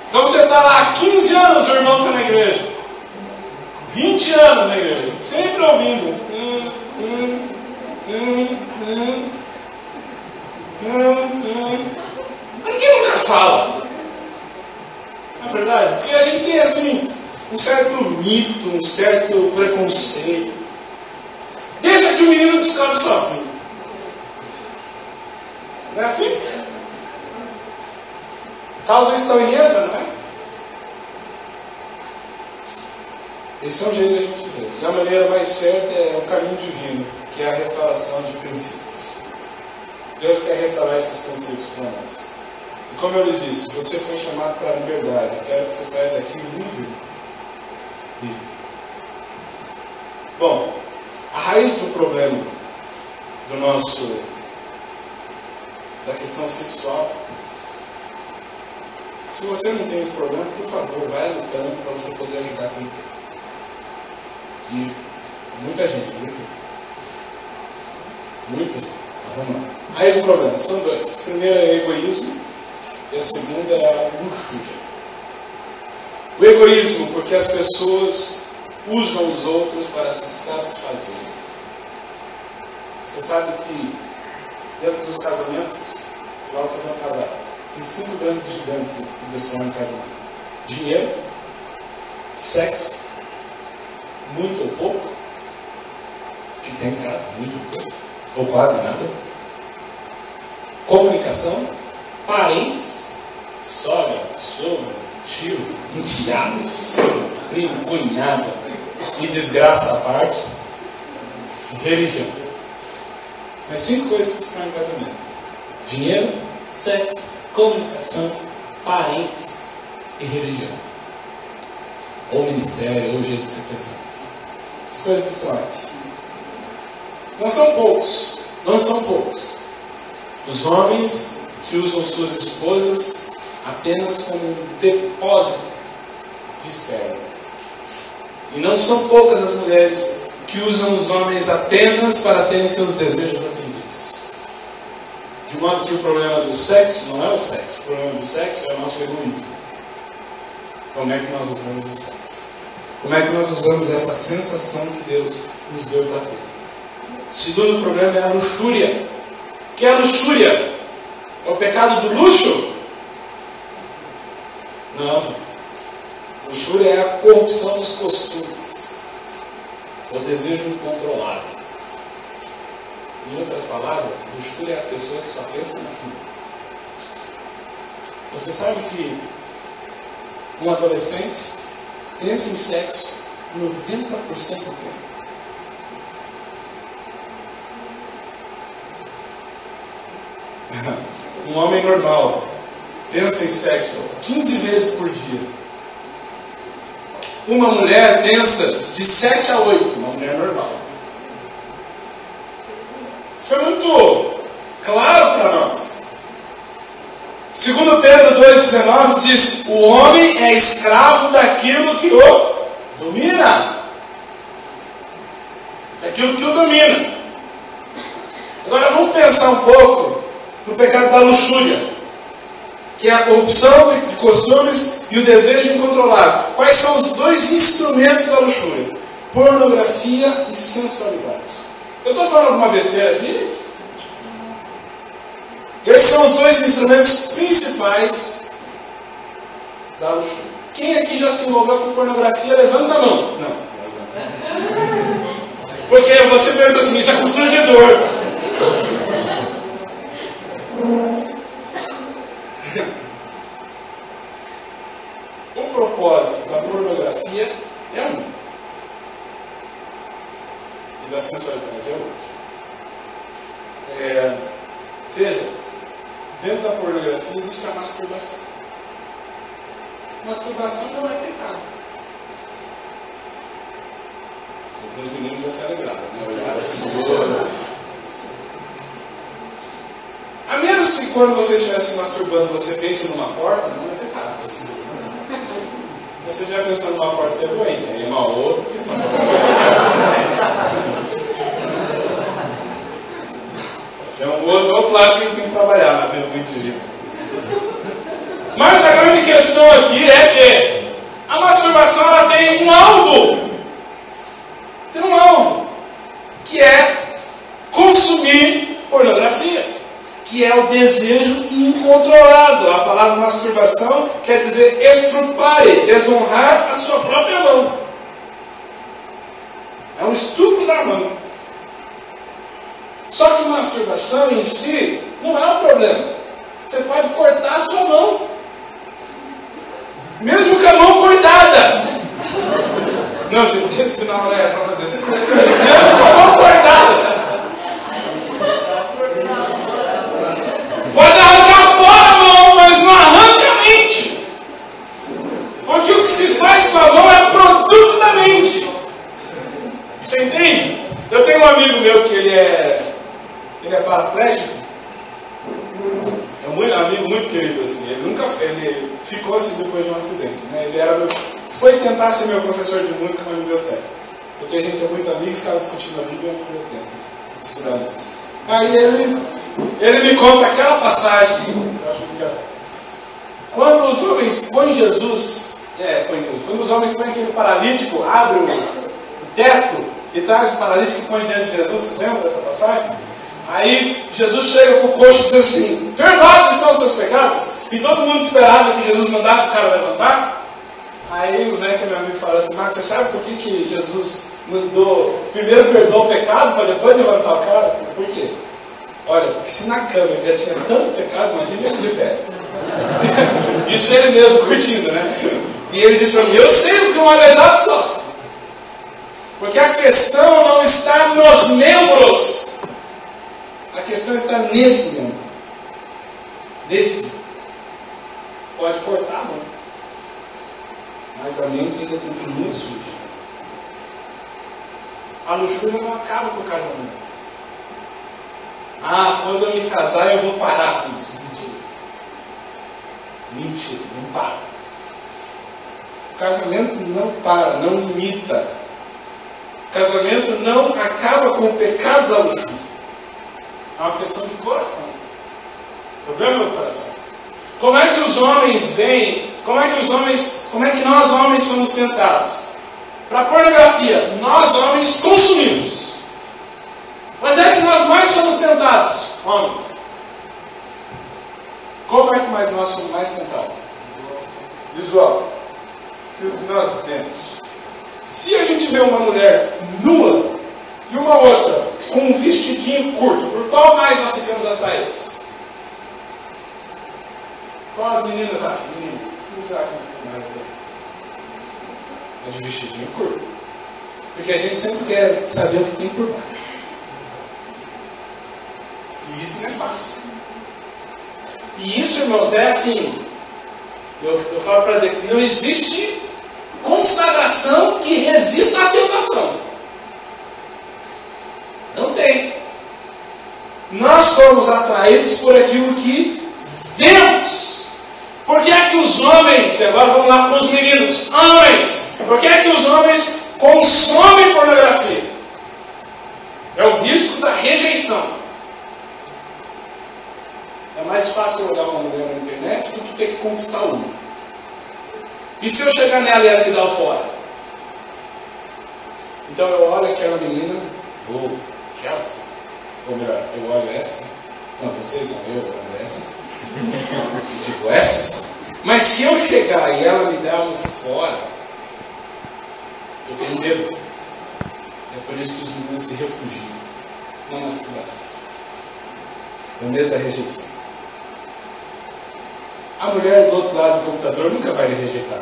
Então você está lá há 15 anos, o irmão está na igreja. 20 anos na igreja. Sempre ouvindo. Mas ninguém nunca fala. Não é verdade? Porque a gente tem assim um certo mito, um certo preconceito. Deixa que o menino descobre sozinho. Não é assim? Causa estranheza, não é? Esse é um jeito de a gente ver. E a maneira mais certa é o caminho divino, que é a restauração de princípios. Deus quer restaurar esses princípios para nós. E como eu lhes disse, você foi chamado para a liberdade. Eu quero que você saia daqui livre. Bom, a raiz do problema da questão sexual, se você não tem esse problema, por favor, vai lutando para você poder ajudar quem tem. Que muita gente, viu? Muita gente. Vamos lá. Raiz do problema, são dois. O primeiro é o egoísmo e a segunda é a luxúria. O egoísmo, porque as pessoas usam os outros para se satisfazer. Você sabe que dentro dos casamentos, logo vocês vão casar, tem 5 grandes gigantes que destroem casamento: dinheiro, sexo, muito ou pouco, que tem casa, muito ou pouco, ou quase nada, comunicação, parentes, sogra, sogro, tio, enteado, sogro, primo, cunhado, e desgraça à parte, religião. São as 5 coisas que destroem casamento: dinheiro, sexo, comunicação, parentes e religião. Ou ministério, ou o jeito que você pensar. As coisas destroem. Não são poucos. Não são poucos. Os homens que usam suas esposas apenas como um depósito de esperma. E não são poucas as mulheres que usam os homens apenas para terem seus desejos atendidos. De modo que o problema do sexo não é o sexo. O problema do sexo é o nosso egoísmo. Como é que nós usamos o sexo? Como é que nós usamos essa sensação que Deus nos deu para ter? O segundo problema é a luxúria. O que é a luxúria? É o pecado do luxo? Não. Luxúria é a corrupção dos costumes. O desejo incontrolável. Em outras palavras, luxúria é a pessoa que só pensa naquilo. Você sabe que um adolescente pensa em sexo 90% do tempo. Um homem normal pensa em sexo 15 vezes por dia. Uma mulher pensa de 7 a 8, uma mulher normal. Isso é muito claro para nós. Segundo Pedro 2,19 diz: o homem é escravo daquilo que o domina. Daquilo que o domina. Agora vamos pensar um pouco no pecado da luxúria, que é a corrupção de costumes e o desejo incontrolável. Quais são os dois instrumentos da luxúria? Pornografia e sensualidade. Eu estou falando alguma besteira aqui? Esses são os dois instrumentos principais da luxúria. Quem aqui já se envolveu com pornografia, levanta a mão. Não. Porque você pensa assim, isso é constrangedor. O propósito da pornografia é um, e da sensualidade é outro. Veja, dentro da pornografia existe a masturbação. Masturbação não é pecado. Os meninos já se alegraram, né? Olharam assim, a menos que quando você estiver se masturbando, você pense numa porta, não é pecado. Você já pensou numa porta, você é doente, aí é uma outra questão. É um outro lado que a gente tem que trabalhar na frente do indivíduo. Mas a grande questão aqui é que a masturbação ela tem um alvo. Tem um alvo, que é consumir pornografia, que é o desejo incontrolado. A palavra masturbação quer dizer estrupare, desonrar a sua própria mão. É um estupro da mão. Só que masturbação em si não é um problema. Você pode cortar a sua mão, mesmo com a mão cortada. Não, gente, senão não é para fazer isso. Mesmo com a mão cortada. Pode arrancar fora a mão, mas não arranca a mente. Porque o que se faz com a mão é produto da mente. Você entende? Eu tenho um amigo meu que ele é paraplégico. É um amigo muito querido, assim. Ele ficou assim depois de um acidente, né? Foi tentar ser meu professor de música, mas não deu certo. Porque a gente é muito amigo, ficava discutindo a Bíblia e não deu tempo. Estudando isso. Aí ele me conta aquela passagem, eu acho muito engraçado. Quando os homens põem Jesus, quando os homens põem aquele paralítico, abre o teto e traz o paralítico e põe diante de Jesus, vocês lembram dessa passagem? Aí Jesus chega para o coxo e diz assim: perdoados estão os seus pecados. E todo mundo esperava que Jesus mandasse o cara levantar. Aí o Zé, que é meu amigo, fala assim: Marcos, você sabe por que Jesus primeiro perdoou o pecado para depois levantar o cara? Por quê? Olha, porque se na cama ele já tinha tanto pecado, imagina ele de pé. Isso ele mesmo curtindo, né? E ele diz para mim: eu sei o que um aleijado sofre. Porque a questão não está nos membros. A questão está nesse membro. Nesse. Pode cortar a mão. Mas a mente ainda continua suja. A luxúria não acaba com o casamento. Quando eu me casar eu vou parar com isso. Mentira, não para. O casamento não para, não limita. O casamento não acaba com o pecado da luxúria. É uma questão de coração. O problema é o coração. Como é que os homens veem? Como é que nós homens somos tentados? Para a pornografia, nós homens consumimos. Onde é que nós mais somos tentados? Homens. Como é que nós somos mais tentados? Visual. Aquilo que nós vemos. Se a gente vê uma mulher nua e uma outra com um vestidinho curto, por qual mais nós ficamos atraídos? Qual as meninas acham? Meninas, o que você acha que fica mais atraído? É de vestidinho curto. Porque a gente sempre quer saber o que tem por baixo. E isso não é fácil. E isso, irmãos, é assim. Eu falo para Deus, não existe consagração que resista à tentação. Não tem. Nós somos atraídos por aquilo que vemos. Por que é que os homens, agora vamos lá com os meninos, homens, por que é que os homens consomem pornografia? É o risco da rejeição. É mais fácil olhar uma mulher na internet do que ter que conquistar uma. E se eu chegar nela e ela me dar o fora? Então eu olho aquela menina, aquelas, ou melhor, eu olho essa. Não, vocês não, eu olho essa. Tipo, essas. Mas se eu chegar e ela me der um fora, eu tenho medo. É por isso que os meninos se refugiam. Não nas privadas. O medo da rejeição. A mulher do outro lado do computador nunca vai lhe rejeitar.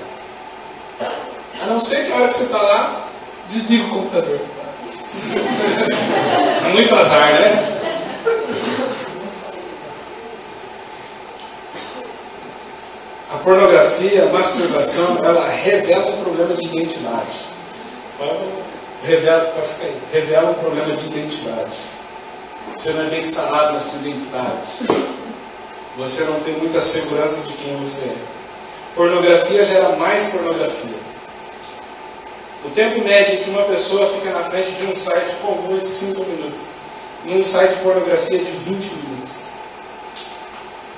A não ser que a hora que você está lá, desliga o computador. É muito azar, né? A pornografia, a masturbação, ela revela um problema de identidade. revela um problema de identidade. Você não é bem sarado na sua identidade. Você não tem muita segurança de quem você é. Pornografia gera mais pornografia. O tempo médio em que uma pessoa fica na frente de um site comum é de 5 minutos. Num site de pornografia é de 20 minutos.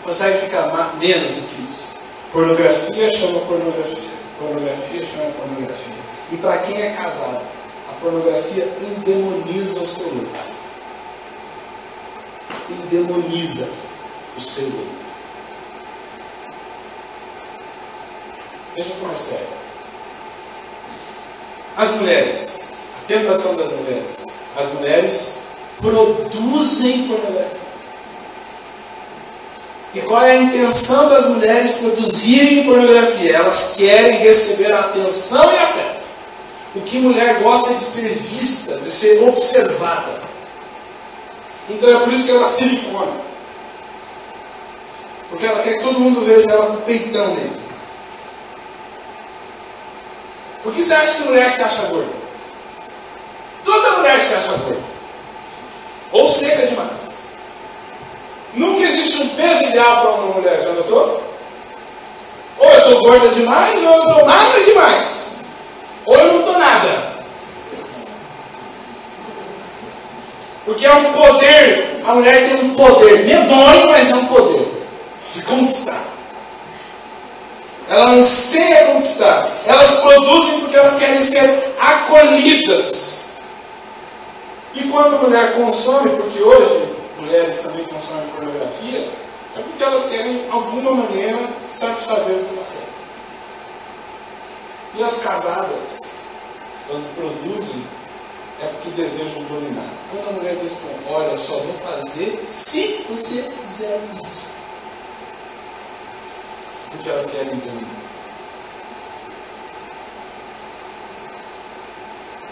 Consegue ficar menos do que isso. Pornografia chama pornografia. Pornografia chama pornografia. E para quem é casado, a pornografia endemoniza o seu eu. Endemoniza o seu eu. Veja como é sério. As mulheres, a tentação das mulheres. As mulheres produzem pornografia. E qual é a intenção das mulheres produzirem pornografia? Elas querem receber a atenção e afeto. O que mulher gosta é de ser vista, de ser observada. Então é por isso que ela silicona. Porque ela quer que todo mundo veja ela com o peitão mesmo. Por que você acha que mulher se acha gorda? Toda mulher se acha gorda. Ou seca demais. Nunca existe um peso ideal para uma mulher, já notou? Ou eu estou gorda demais, ou eu estou magra demais. Ou eu não estou nada. Porque é um poder, a mulher tem um poder, medonho, mas é um poder de conquistar. Ela anseia conquistar. Elas produzem porque elas querem ser acolhidas. E quando a mulher consome, porque hoje mulheres também consomem pornografia, é porque elas querem, de alguma maneira, satisfazer o seu afeto. E as casadas, quando produzem, é porque desejam dominar. Quando a mulher diz, olha só, vou fazer se você fizer isso. Porque elas querem dominar.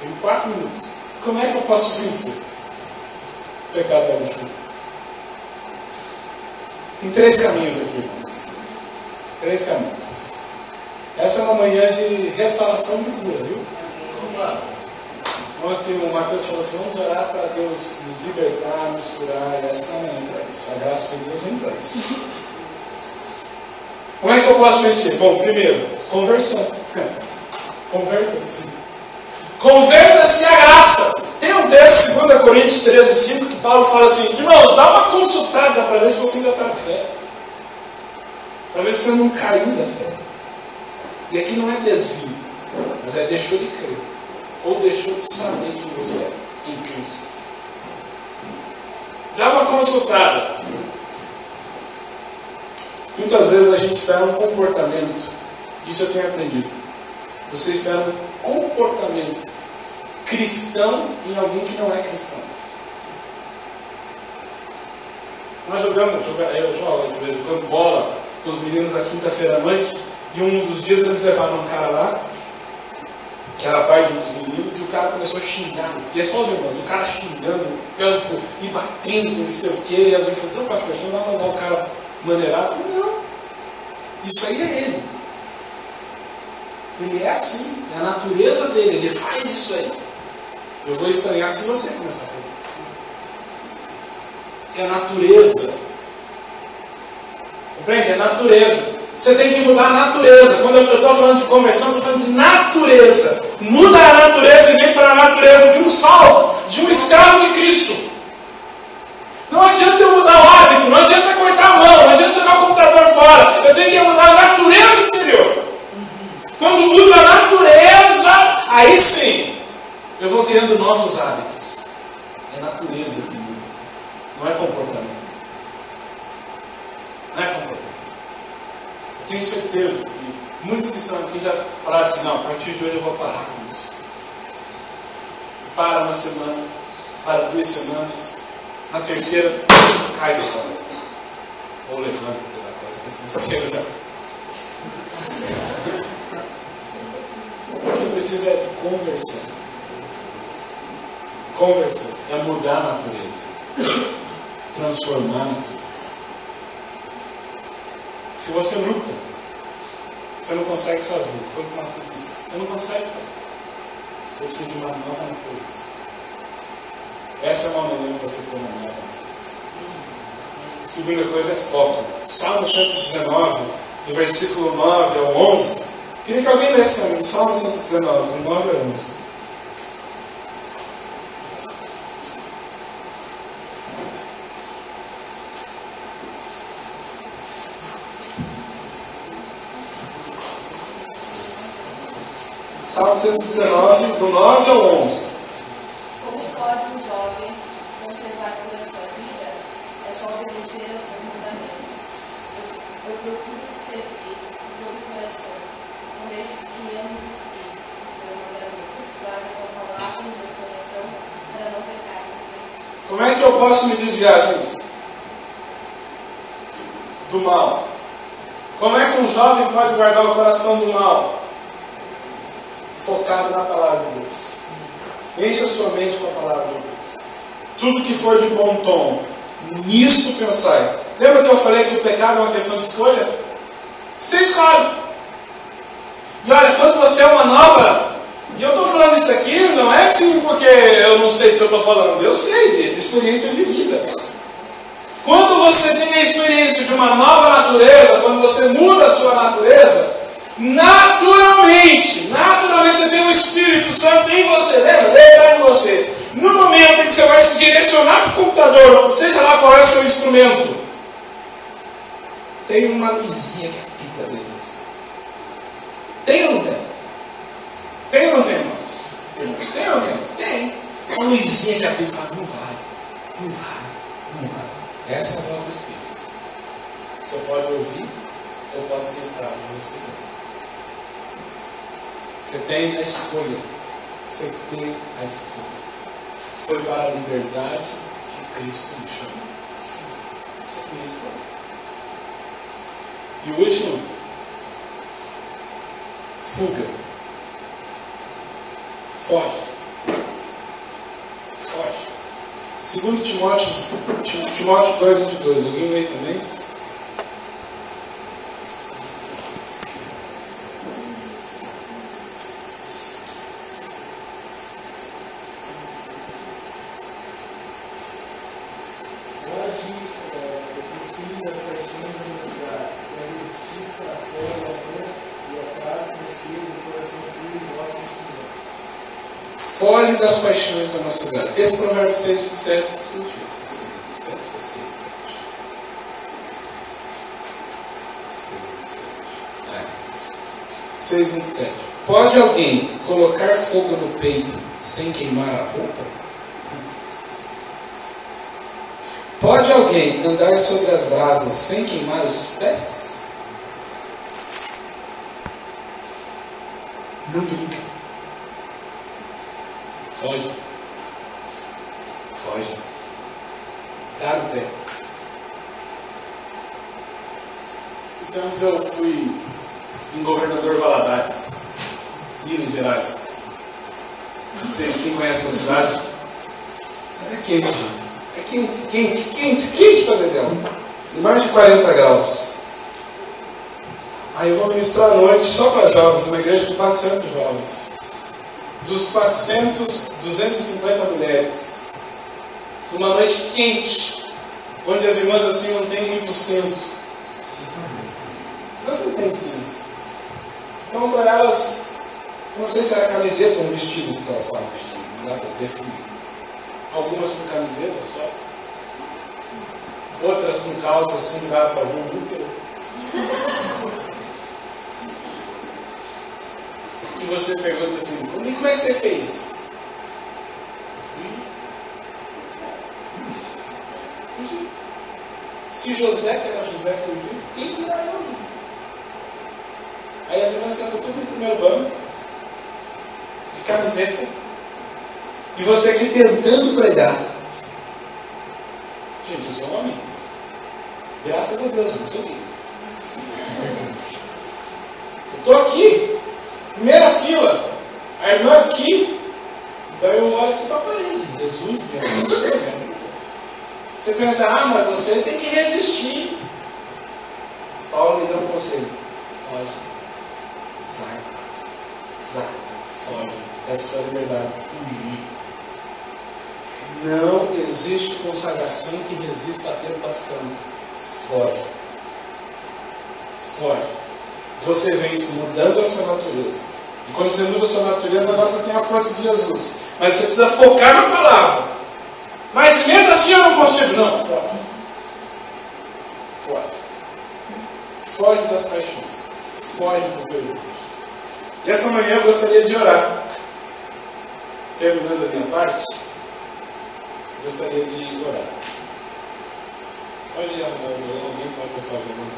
Tenho 4 minutos. Como é que eu posso vencer o pecado da luxúria? Tem 3 caminhos aqui, irmãos. 3 caminhos. Essa é uma manhã de restauração de cura, viu? Ontem o Mateus falou assim, vamos orar para Deus nos libertar, nos curar, e essa não é para isso. A graça de Deus vem para isso. Como é que eu posso vencer? Bom, primeiro, conversão. Converta-se. Converta-se à graça. Tem um texto, 2 Coríntios 13:5, que Paulo fala assim, irmãos, dá uma consultada para ver se você ainda está na fé. Para ver se você não caiu da fé. E aqui não é desvio, mas é deixou de crer. Ou deixou de saber quem você é em Cristo. Dá uma consultada. Muitas vezes a gente espera um comportamento. Isso eu tenho aprendido. Você espera um comportamento cristão em alguém que não é cristão. Nós jogamos, eu jogo de vez em quando bola com os meninos na quinta-feira à noite. E um dos dias eles levaram um cara lá, que era pai de um dos meninos, e o cara começou a xingar. E é só os irmãos, o cara xingando no campo e batendo, não sei o quê. E alguém falou assim, pastor, a gente não vai mandar o cara maneirar. Eu falei, não, isso aí é ele. Ele é assim, é a natureza dele, ele faz isso aí. Eu vou estranhar se você começar a fazer isso. É a natureza. Compreende? É a natureza. Você tem que mudar a natureza. Quando eu estou falando de conversão, eu estou falando de natureza. Muda a natureza e vem para a natureza de um salvo, de um escravo de Cristo. Não adianta eu mudar o hábito, não adianta cortar a mão, não adianta jogar o computador fora. Eu tenho que mudar a natureza interior. Quando muda a natureza, aí sim, eu vou criando novos hábitos. É natureza que muda, não é comportamento. Não é comportamento. Eu tenho certeza que muitos que estão aqui já falaram assim, não, a partir de hoje eu vou parar com isso. Para uma semana, para 2 semanas, na terceira, cai do colo. Ou levanta, sei lá, coisa. O que precisa é de conversão. Conversão é mudar a natureza. Transformar a natureza. Se você luta, você não consegue sozinho. Foi o que o Marcos disse. Você não consegue sozinho. Você precisa de uma nova natureza. Essa é uma maneira de você ter uma nova natureza. Segunda coisa é foco. Salmo 119, do versículo 9 ao 11. Queria que alguém lesse para mim. Salmo 119, do 9 ao 11. Salmo 119, do 9 ao 11. Como pode um jovem conservar toda a sua vida? É só obedecer aos seus mandamentos. Eu procuro servir de todo o coração. Por estes que amo o Espírito, os seus mandamentos. Guarda a tua palavra no meu coração para não pecar contra ti. Como é que eu posso me desviar, gente? Do mal. Como é que um jovem pode guardar o coração do mal? Focado na palavra de Deus. Enche a sua mente com a palavra de Deus. Tudo que for de bom tom, nisso pensai. Lembra que eu falei que o pecado é uma questão de escolha? Você escolhe. E olha, quando você é uma nova... E eu estou falando isso aqui, não é assim porque eu não sei do que eu estou falando. Eu sei de experiência vivida. Quando você tem a experiência de uma nova natureza, quando você muda a sua natureza... Naturalmente você tem um Espírito Santo em você, lembra? Ele está em você. No momento em que você vai se direcionar para o computador, seja lá qual é o seu instrumento, tem uma luzinha que apita dentro de você. Tem ou não tem? Tem ou não tem, irmãos? Tem ou não tem? Tem. Uma luzinha que apita e fala, não vai. Essa é a voz do Espírito. Você pode ouvir ou pode ser escravo de você mesmo. Você tem a escolha. Você tem a escolha. Foi para a liberdade que Cristo me chamou. Você tem a escolha. E o último, fuga. Foge. 2 Timóteo 2:22. Alguém lê também? Foge das paixões da nossa vida. Esse provérbio 6:27. 6:27. Pode alguém colocar fogo no peito sem queimar a roupa? Pode alguém andar sobre as brasas sem queimar os pés? Não brinca. Foge. Dá no pé. Esses tempos eu fui em Governador Valadares, Minas Gerais. Não sei quem conhece a cidade, mas é quente. É quente para Dedéu. Mais de 40 graus. Aí eu vou ministrar à noite só para jovens, uma igreja com 400 jovens. Dos 400, 250 mulheres. Numa noite quente, onde as irmãs assim não têm muito senso. Elas não têm senso. Então para elas, não sei se era camiseta ou um vestido que elas estavam vestindo, não dá para definir. Algumas com camiseta só. Outras com calça assim, que dava para ver um útero. E você pergunta assim, e como é que você fez? Fugi. Se José, que era José, fugiu, quem dirá eu? Aí as irmãs sentam tudo no primeiro banco, de camiseta, e você aqui tentando pregar. Gente, eu sou homem. Graças a Deus, eu não sou filho. Eu estou aqui, primeira fila, a irmã aqui, então eu olho aqui para a parede. Jesus, me abençoe. Você pensa, mas você tem que resistir. Paulo me deu um conselho. Foge. Zarpa. Foge. Essa é a liberdade. Fugir. Não existe consagração que resista à tentação. Foge. Foge. Você vence mudando a sua natureza. E quando você muda a sua natureza, agora você tem a força de Jesus. Mas você precisa focar na palavra. Mas mesmo assim eu não consigo. Não, foge. Foge. Foge das paixões. Foge dos desejos. E essa manhã eu gostaria de orar. Terminando a minha parte, gostaria de orar. Olha, alguém pode estar fazendo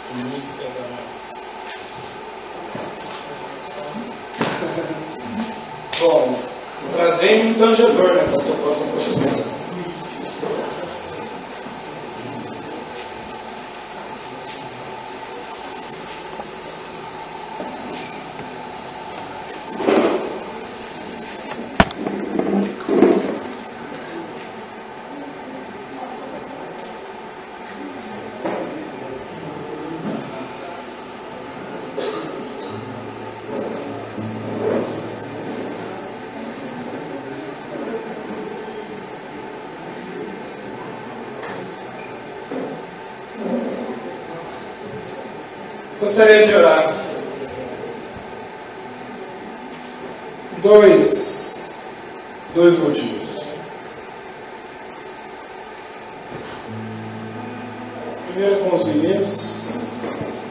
que música da mais. Bom, trazendo um tangedor, né, para que eu possa continuar. Gostaria de orar. Dois motivos. Primeiro com os meninos,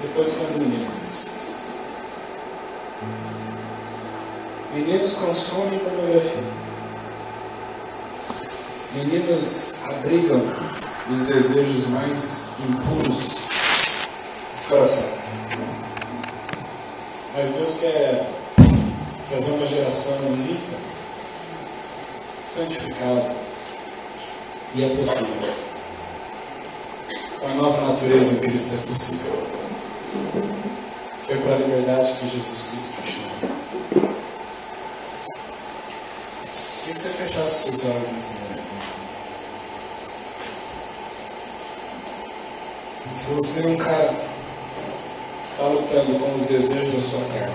depois com as meninas. Meninos consomem pornografia. Meninos abrigam os desejos mais impuros do coração. Mas Deus quer fazer uma geração limpa, santificada, e é possível. Com a nova natureza em Cristo é possível. Foi para a liberdade que Jesus Cristo te chama. Queria que você fechasse seus olhos nesse momento. Se você é um cara está lutando com os desejos da sua carne,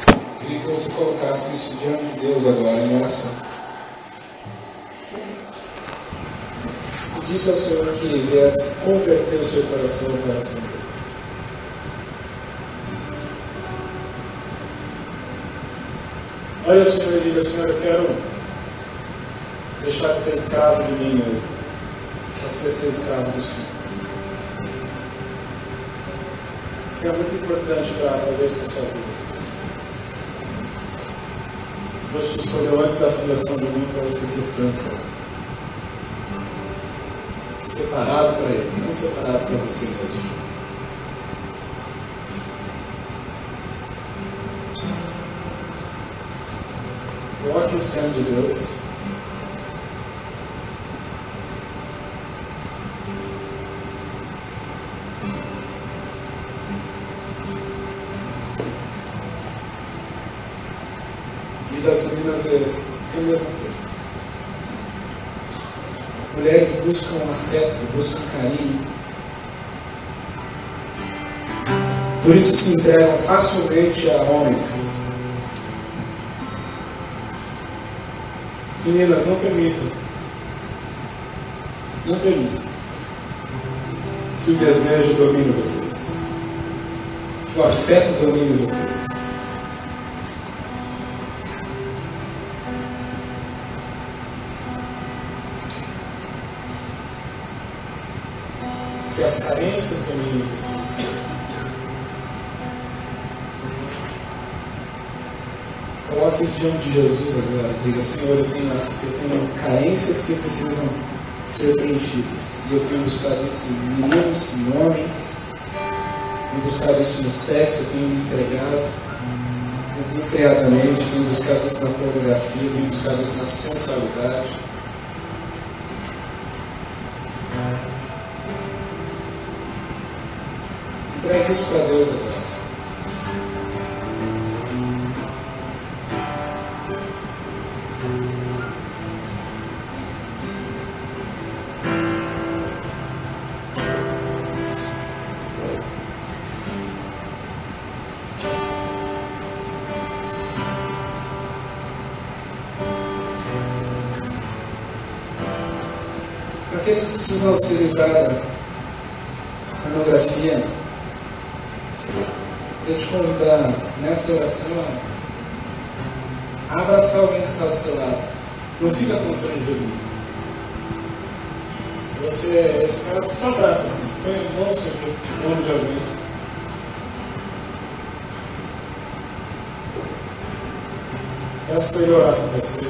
eu queria que você colocasse isso diante de Deus agora em oração. E disse ao Senhor que viesse converter o seu coração ao coração dele. Olha o Senhor e diga: Senhor, eu quero deixar de ser escravo de mim mesmo, para ser escravo do Senhor. Isso é muito importante para fazer isso com a sua vida. Deus te escolheu antes da fundação do mundo para você ser santo. Separado para Ele, não separado para você mesmo. Coloque isso diante de Deus. Das meninas é a mesma coisa. Mulheres buscam afeto, buscam carinho. Por isso se entregam facilmente a homens. Meninas, não permitam que o desejo domine vocês, que o afeto domine vocês. Que as carências dominem vocês. Coloque isso diante de Jesus agora. Diga: Senhor, eu tenho carências que precisam ser preenchidas. E eu tenho buscado isso em meninos, em homens. Tenho buscado isso no sexo. Eu tenho me entregado desenfreadamente. Tenho buscado isso na pornografia. Tenho buscado isso na sensualidade. Entregue isso para Deus agora. Para aqueles que precisam se livrar da pornografia, eu te convidar nessa oração a abraçar alguém que está do seu lado. Não fica constrangido. Se você é esse cara, só abraça assim. Põe a mão sobre o ombro de alguém. Peço para ele orar com você.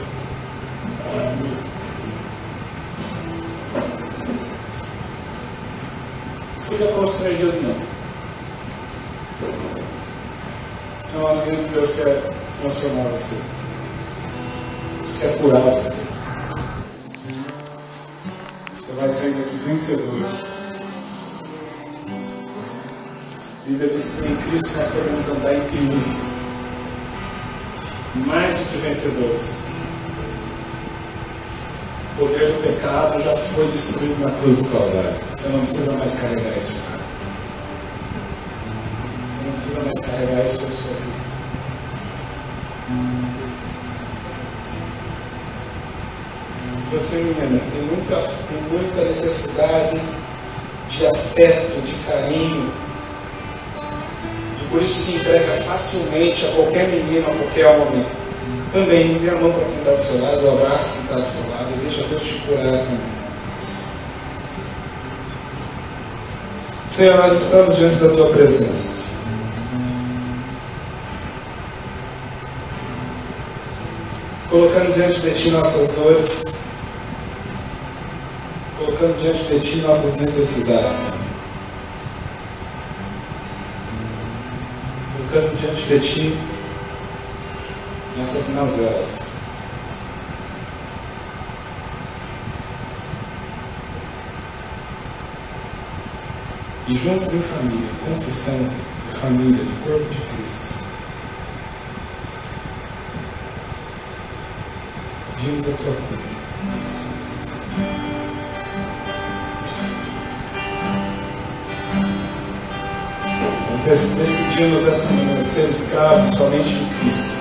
Não fica constrangido não. Esse é um alimento que Deus quer transformar você. Deus quer curar você. Você vai sair daqui vencedor. A Bíblia diz que em Cristo nós podemos andar em triunfo. Mais do que vencedores. O poder do pecado já foi destruído na cruz do Calvário. Você não precisa mais carregar esse fardo. Você não precisa mais carregar isso sobre a sua vida. Você, menina, tem muita necessidade de afeto, de carinho. E por isso se entrega facilmente a qualquer menino, a qualquer homem. Também dê a mão para quem está do seu lado, abraça quem está do seu lado e deixa Deus te curar essa mão. Senhor, nós estamos diante da Tua presença. Colocando diante de Ti nossas dores, colocando diante de Ti nossas necessidades, Senhor. Colocando diante de Ti nossas mazelas. E juntos em família, confissão de família, de corpo de Cristo, Senhor. Pedimos a Tua cura. Nós decidimos essa manhã ser escravos somente de Cristo.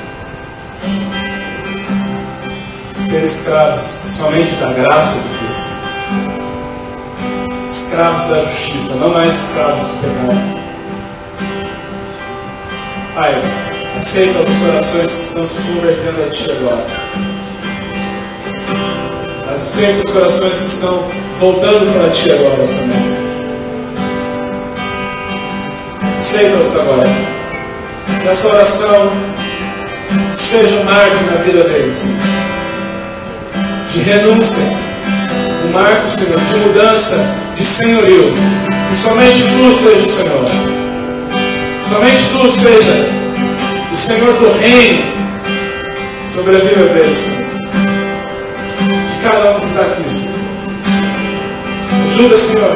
Ser escravos somente da graça de Cristo. Escravos da justiça, não mais escravos do pecado. Pai, aceita os corações que estão se convertendo a Ti agora. Aceita os corações que estão voltando para Ti agora essa noite. Aceita-os agora, Senhor. Que essa oração seja um marco na vida deles, Senhor. De renúncia, um marco, Senhor, de mudança, de senhorio. Que somente Tu seja o Senhor. Somente Tu seja o Senhor do reino sobre a vida deles, Senhor. De cada um que está aqui, Senhor. Ajuda, Senhor.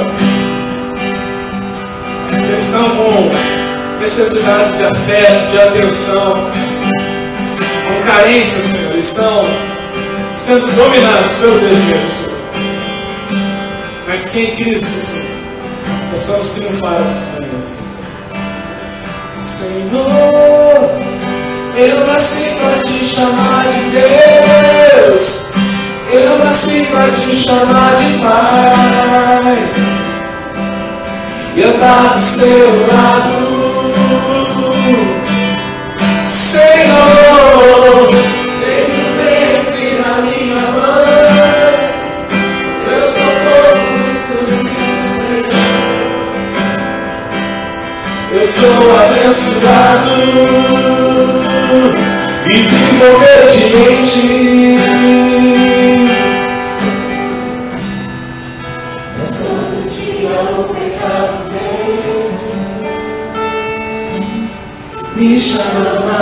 Eles estão com necessidades de afeto, de atenção, com carência, Senhor. Eles estão sendo dominados pelo desejo, Senhor. Mas que em Cristo, Senhor, possamos triunfar essa manhã, Senhor, eu nasci para Te chamar de Deus. Eu nasci para Te chamar de Pai. E eu estou do seu lado, Senhor. Desde o ventre da minha mãe, eu sou povo exclusivo, Senhor. Eu sou abençoado, vivo obediente. Mas todo dia o pecado me chama,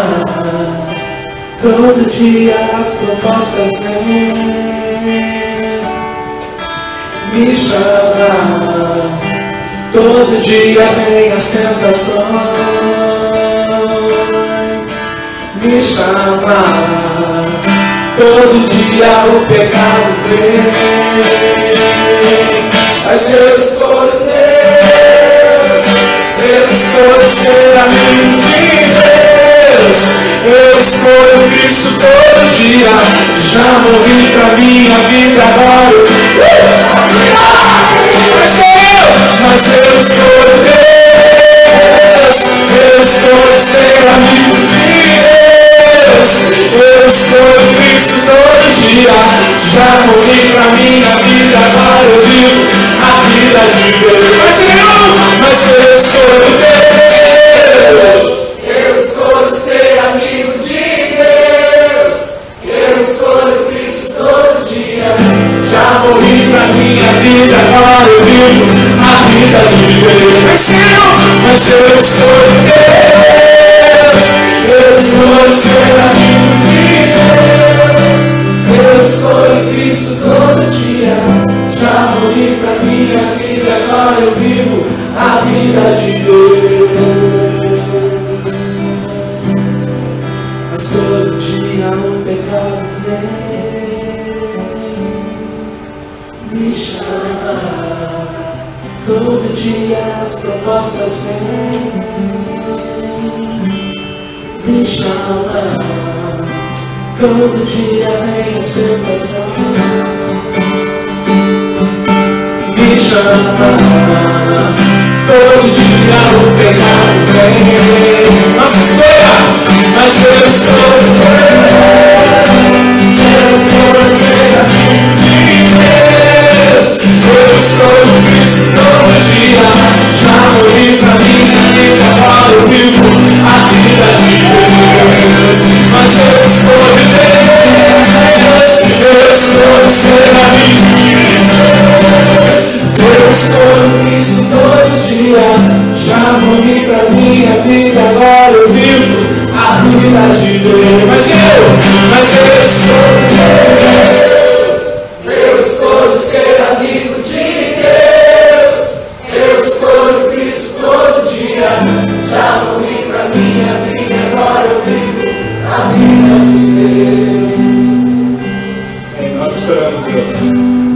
todo dia as propostas vêm, me chama, todo dia vem as tentações, me chama, todo dia o pecado vem, mas eu escolho Deus, eu escolho ser amigo de Deus, eu escolho Cristo todo dia, já morri pra minha vida agora. Mas eu escolho Deus. Eu escolho ser amigo de Deus. Eu escolho Cristo todo dia. Já morri pra minha vida, agora eu vivo a vida de Deus. Mas eu escolho Deus. Eu escolho ser amigo de Deus. Eu escolho Cristo todo dia. Já morri pra minha vida, agora eu vivo a vida de Deus. Mas eu escolho Deus. Eu escolho ser amigo de Deus. Eu escolho Cristo todo dia. Já morri pra minha vida, agora eu vivo a vida de Deus. Mas todo dia um pecado vem me chama. Todo dia as propostas vêm me chama. Todo dia vem as tentações me chama. Todo dia o pecado vem. Nossa escolha. Mas eu escolho Deus. Eu escolho ser amigo de Deus. Eu escolho Cristo todo dia. Já morri pra minha vida, agora eu vivo a vida de Deus. Mas eu escolho Deus. Eu escolho ser amigo de Deus. Eu escolho Cristo todo dia. Já morri pra minha vida, agora eu vivo a vida de Deus. Mas eu escolho Deus. Eu escolho ser amigo de Deus. Eu escolho Cristo todo dia. Já morri pra minha vida, agora eu vivo a vida de Deus. Nós esperamos Deus.